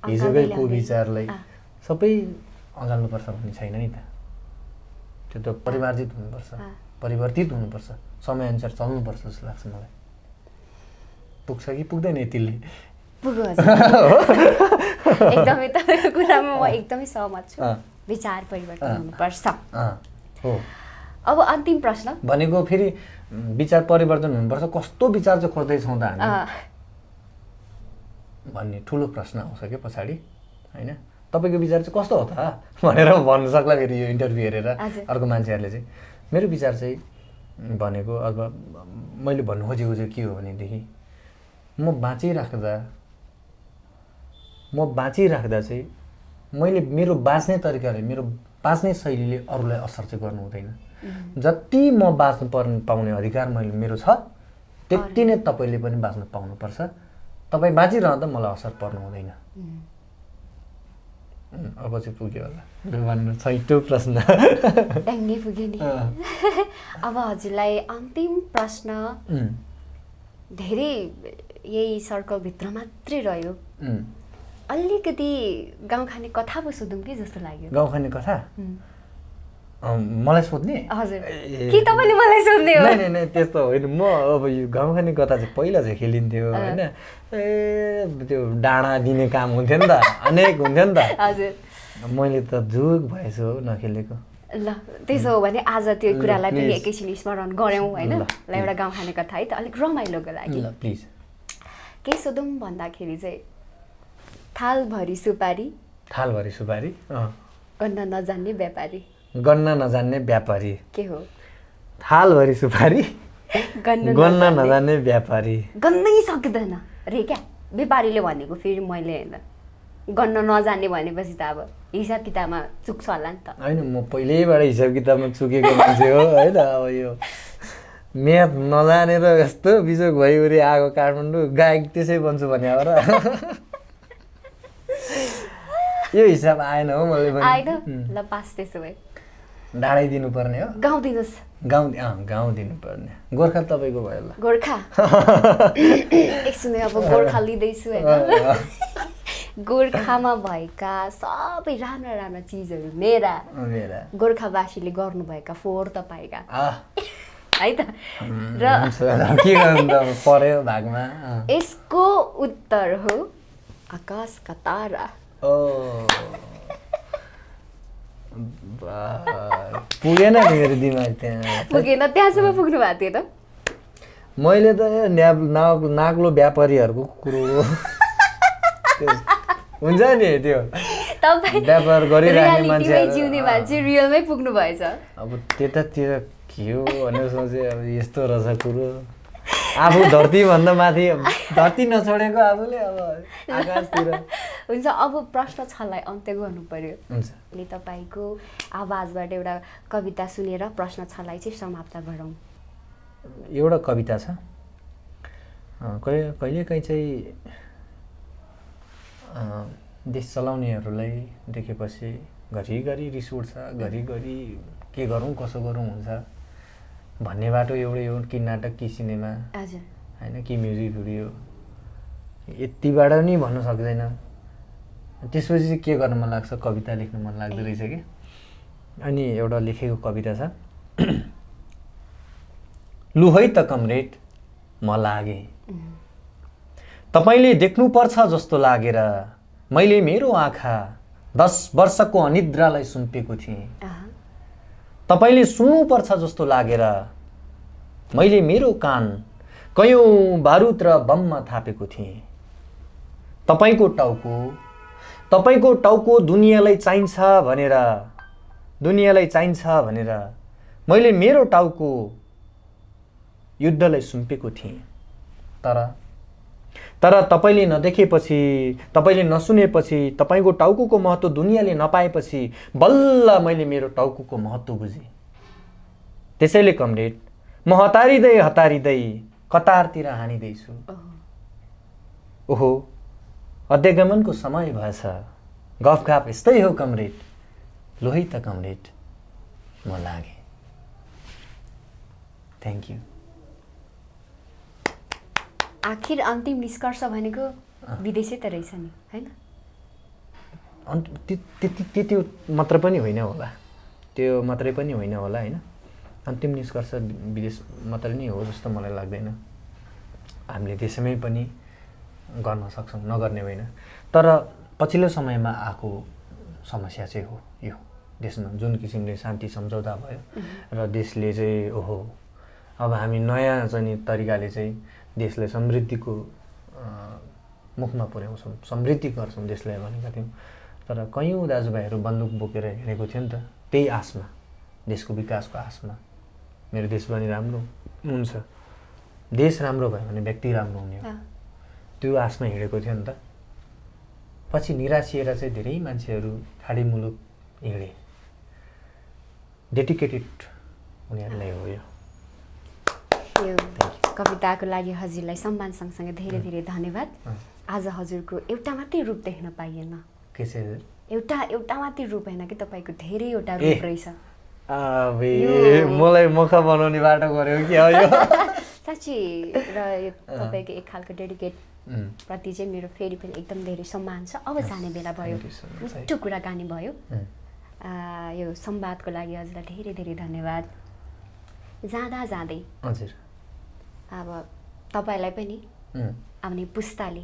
[SPEAKER 1] हिजोकै कुविचारलाई सबै अँगाल्नुपर्छ भन्ने छैन नि त त्यो त परिमार्जित हुनुपर्छ परिवर्तित हुनुपर्छ समयअनुसार चल्नुपर्छ जस्तो लाग्छ मलाई पुग्छ कि पुग्दैन यतिले
[SPEAKER 2] एकदमै तपाईँको कुरामा म एकदमै सहमत छु विचार परिवर्तन हुनुपर्छ
[SPEAKER 1] हो
[SPEAKER 2] अब अन्तिम प्रश्न
[SPEAKER 1] भनेको फेरि विचार परिवर्तन हुनुपर्छ कस्तो विचार चाहिँ खोज्दैछौँ त हामी भन्ने ठुलो प्रश्न आउँछ क्या पछाडि होइन तपाईँको विचार चाहिँ कस्तो हो त भनेर भन्नु सक्ला फेरि यो इन्टरभ्यू हेरेर अर्को मान्छेहरूले चाहिँ मेरो विचार चाहिँ भनेको अब मैले भन्नु खोजेको चाहिँ के हो भनेदेखि म बाँचिराख्दा चाहिँ मैले मेरो बाँच्ने तरिकाले मेरो बाँच्ने शैलीले अरूलाई असर चाहिँ गर्नु हुँदैन जति म बाँच्नु पाउने अधिकार मेरो छ त्यति नै तपाईँले पनि बाँच्न पाउनुपर्छ तपाईँ बाँचिरहँदा मलाई असर पर्नु हुँदैन अब चाहिँ पुग्यो होला भन्नु छैटौँ प्रश्न
[SPEAKER 2] ड्याङ्गै पुग्यो नि अब हजुरलाई अन्तिम प्रश्न धेरै यही सर्कलभित्र मात्रै रह्यो अलिकति गाउँ खाने कथा पो सोधौँ कि जस्तो लाग्यो
[SPEAKER 1] गाउँ खाने कथा मलाई सोध्ने
[SPEAKER 2] हजुर के तपाईँले मलाई सोध्ने हो
[SPEAKER 1] नै त्यस्तो होइन म अब यो गाउँ खाने कथा चाहिँ पहिला चाहिँ खेलिन्थ्यो होइन त्यो डाँडा दिने काम हुन्थ्यो नि त अनेक हुन्थ्यो नि त
[SPEAKER 2] हजुर
[SPEAKER 1] मैले त जुग भएछु हो नखेलेको
[SPEAKER 2] ल त्यसो हो भने आज त्यो कुरालाई पनि एकैछिन स्मरण गऱ्यौँ होइन ल एउटा गाउँ खाने कथा है त अलिक रमाइलोको लागि
[SPEAKER 1] ल प्लिज
[SPEAKER 2] के सोधौँ भन्दाखेरि चाहिँ थालभरि सुपारी गन्न नजान्ने व्यापारी के हो
[SPEAKER 1] थालभरि सुपारी गन्न नजान्ने व्यापारी
[SPEAKER 2] गन्नै सक्दैन रे क्या व्यापारीले भनेको फेरि मैले होइन गन्न नजान्ने भनेपछि त अब हिसाब किताबमा चुक्छ होला नि त
[SPEAKER 1] होइन म पहिल्यैबाट हिसाब किताबमा चुकेको मान्छे हो होइन अब यो म्याथ नजानेर यस्तो बिजोग भइवरी आएको काठमाडौँ गायक त्यसै बन्छु भने अब र यो हिसाब आएन हो मैले पनि
[SPEAKER 2] आएन ल पास त्यसो भए
[SPEAKER 1] डाँडै दिनुपर्ने हो
[SPEAKER 2] गाउँ दिनुहोस्
[SPEAKER 1] गाउँ दिनुपर्ने गोर्खा तपाईँको भयो ल
[SPEAKER 2] गोर्खा एकछिन अब गोर्खा लिँदैछु होइन गोर्खामा भएका सबै राम्रा राम्रा चिजहरू मेरा गोर्खावासीले गर्नुभएका फोहोर तपाईँका है त
[SPEAKER 1] र के गर्नु त पर्यो भागमा
[SPEAKER 2] यसको उत्तर हो आकाशका तारा
[SPEAKER 1] पुगेन मेरो दिमाग त्यहाँ
[SPEAKER 2] पुगेन त्यहाँसम्म पुग्नु भएको थियो त
[SPEAKER 1] मैले त नाग्लो व्यापारीहरूको कुरो हुन्छ नि त्यो व्यापार गरिराख्ने मान्छे
[SPEAKER 2] जिउने मान्छे रियलमै पुग्नु भएछ
[SPEAKER 1] अब त्यतातिर के हो भनेर सोचे अब यस्तो रहेछ कुरो आफू धरतीभन्दा माथि धरती नछोडेको आफूले अब आकाशतिर
[SPEAKER 2] हुन्छ अब प्रश्न छलाई अन्त्य गर्नु पर्यो
[SPEAKER 1] हुन्छ
[SPEAKER 2] अनि तपाईको आवाजबाट एउटा कविता सुनेर प्रश्न छलाई चाहिँ समाप्त गरौँ
[SPEAKER 1] एउटा कविता छ कहिलेकाहीँ चाहिँ देश चलाउनेहरूलाई देखेपछि घरिघरि रिस उठ्छ घरिघरि के गरौँ कसो गरौँ हुन्छ भन्ने बाटो एउटै हो कि नाटक कि सिनेमा होइन कि म्युजिक भिडियो यतिबाट नि भन्न सक्दैन त्यसपछि चाहिँ के गर्न मन लाग्छ कविता लेख्न मन लाग्दो रहेछ कि अनि एउटा लेखेको कविता छ लु है त कमरेड म लागे तपाईले देख्नुपर्छ जस्तो लागेर मैले मेरो आँखा 10 वर्षको अनिद्रालाई सुम्पेको थिएँ तपाईले सुन्नुपर्छ जस्तो लागेर मैले मेरो कान कयौं बारुद र बममा थापेको थिएँ तपाईको टाउको दुनियाँलाई चाहिन्छ भनेर मैले मेरो टाउको युद्धलाई सुम्पेको थिएँ तर तपाईले नदेखेपछि तपाईले नसुनेपछि तपाईको टाउको महत्त्व दुनियाँले नपाएपछि बल्ल मैले मेरो टाउको महत्त्व बुझेँ त्यसैले कमरेड म हतारिँदै कतारतिर हानिदैछु ओहो अध्यागमनको समय भएछ गफगाफ यस्तै हो कमरेड लु है त कमरेड म लागे थ्याङ्क यू
[SPEAKER 2] आखिर अन्तिम निष्कर्ष भनेको विदेशै त रहेछ नि हैन
[SPEAKER 1] त्यो मात्र पनि होइन होला त्यो मात्रै पनि होइन होला हैन अन्तिम निष्कर्ष विदेश मात्रै नै हो जस्तो मलाई लाग्दैन हामीले देशमै पनि गर्न सक्छौँ नगर्ने होइन तर पछिल्लो समयमा आएको समस्या चाहिँ हो यो देशमा जुन किसिमले शान्ति सम्झौता भयो र देशले चाहिँ ओहो अब हामी नयाँ चाहिँ तरिकाले चाहिँ देशलाई समृद्धिको मुखमा पुर्याउँछौँ समृद्धि गर्छौँ देशलाई भनेका थियौँ तर कयौँ दाजुभाइहरू बन्दुक बोकेर हिँडेको थियो नि त त्यही आशमा देशको विकासको आशमा मेरो देश पनि राम्रो हुन्छ देश राम्रो भयो भने व्यक्ति राम्रो हुने हो त्यो आशमा हिँडेको थियो नि त पछि निराशिएर चाहिँ धेरै मान्छेहरू खाडी मुलुक हिँडे डेडिकेटेड उनीहरूलाई हो यो
[SPEAKER 2] कविताको लागि हजुरलाई सम्मान सँगसँगै धेरै धेरै धन्यवाद आज हजुरको एउटा मात्रै रूप देख्न पाइएन
[SPEAKER 1] के चाहिँ
[SPEAKER 2] एउटा मात्रै रूप हैन कि तपाईको धेरैवटा रूप रहेछ
[SPEAKER 1] मलाई मखा बनाउने बाटो गर्यो कि यो
[SPEAKER 2] साच्चै र यो तपाईको एक खालको डेडिकेट प्रति चाहिँ मेरो फेरि पनि एकदम धेरै सम्मान छ अब जाने बेला भयो मिठो कुराकानी भयो यो संवादको लागि हजुरलाई धेरै धेरै धन्यवाद जाँदै
[SPEAKER 1] हजुर
[SPEAKER 2] अब तपाईलाई पनि आउने पुस्ताले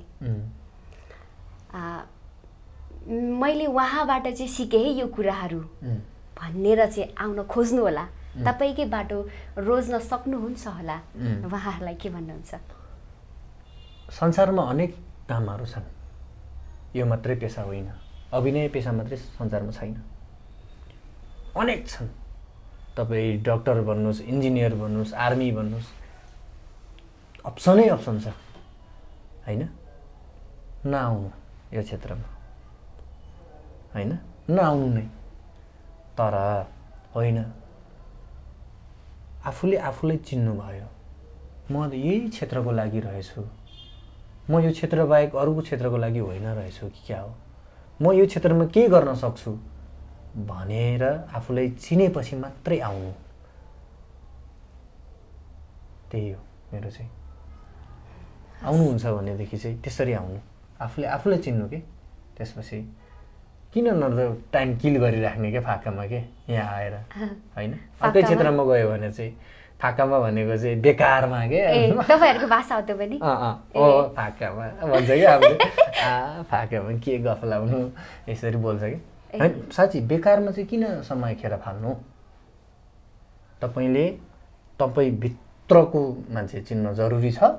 [SPEAKER 2] मैले उहाँबाट चाहिँ सिकेँ यो कुराहरू भनेर चाहिँ आउन खोज्नु होला तपाईकै बाटो रोज्न सक्नुहुन्छ होला उहाँहरूलाई के भन्नुहुन्छ
[SPEAKER 1] संसारमा अनेक कामहरू छन् यो मात्रै पेशा होइन अभिनय पेशा मात्रै संसारमा छैन अनेक छन् तपाईँ डक्टर भन्नुहोस् इन्जिनियर भन्नुहोस् आर्मी भन्नुहोस् अप्सनै अप्सन छ हैन नआउनु यो क्षेत्रमा हैन नआउनु नै तर होइन आफूले आफूलाई चिन्नु भयो म यही क्षेत्रको लागि रहेछु म यो क्षेत्र बाहेक अरूको क्षेत्रको लागि होइन रहेछु कि क्या हो म यो क्षेत्रमा के गर्न सक्छु भनेर आफूलाई चिनेपछि मात्रै आउनु त्यही हो मेरो चाहिँ आउनुहुन्छ भनेदेखि चाहिँ त्यसरी आउनु आफूले आफूलाई चिन्नु के त्यसपछि किन न टाइम किल गरिराख्ने के फाकामा के यहाँ आएर हैन अर्कै क्षेत्रमा गयो भने चाहिँ फाकामा भनेको चाहिँ बेकारमा के
[SPEAKER 2] तपाईँहरूको भाषा हो त्यो पनि
[SPEAKER 1] ओ फाकामा भन्छ कि आफूले फाकामा के गफ लाउनु यसरी बोल्छ कि होइन साँच्ची बेकारमा चाहिँ किन समय खेर फाल्नु तपाईँले भित्रको मान्छे चिन्न जरुरी छ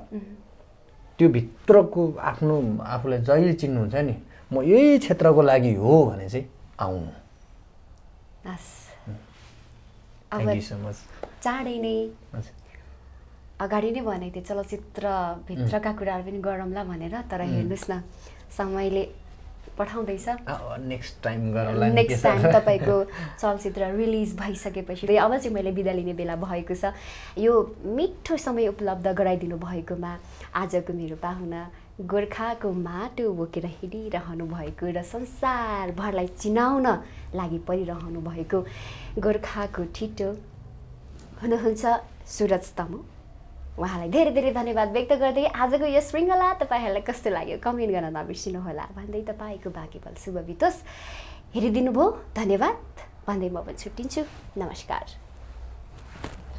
[SPEAKER 1] त्यो भित्रको आफ्नो आफूलाई जहिले चिन्नुहुन्छ नि म यही क्षेत्रको लागि हो भने चाहिँ आउनु
[SPEAKER 2] चाँडै नै अगाडि नै भनेको थिएँ चलचित्रभित्रका कुराहरू पनि गरौँला भनेर तर हेर्नुहोस् न समयले पठाउँदैछ
[SPEAKER 1] नेक्स्ट टाइम
[SPEAKER 2] तपाईँको चलचित्र रिलिज भइसकेपछि अब चाहिँ मैले बिदा लिने बेला भएको छ यो मिठो समय उपलब्ध गराइदिनु भएकोमा आजको मेरो पाहुना गोर्खाको माटो बोकेर हिँडिरहनु भएको र संसारभरलाई चिनाउन लागि परिरहनु भएको गोर्खाको ठिटो हुनुहुन्छ सुरज तमु उहाँलाई धेरै धेरै धन्यवाद व्यक्त गर्दै आजको यो श्रृङ्खला तपाईँहरूलाई कस्तो लाग्यो कमेन्ट गर्न नबिर्सिनुहोला भन्दै तपाईँको बाँकी पल शुभ बितोस् हेरिदिनु भयो धन्यवाद भन्दै म पनि छुट्टिन्छु नमस्कार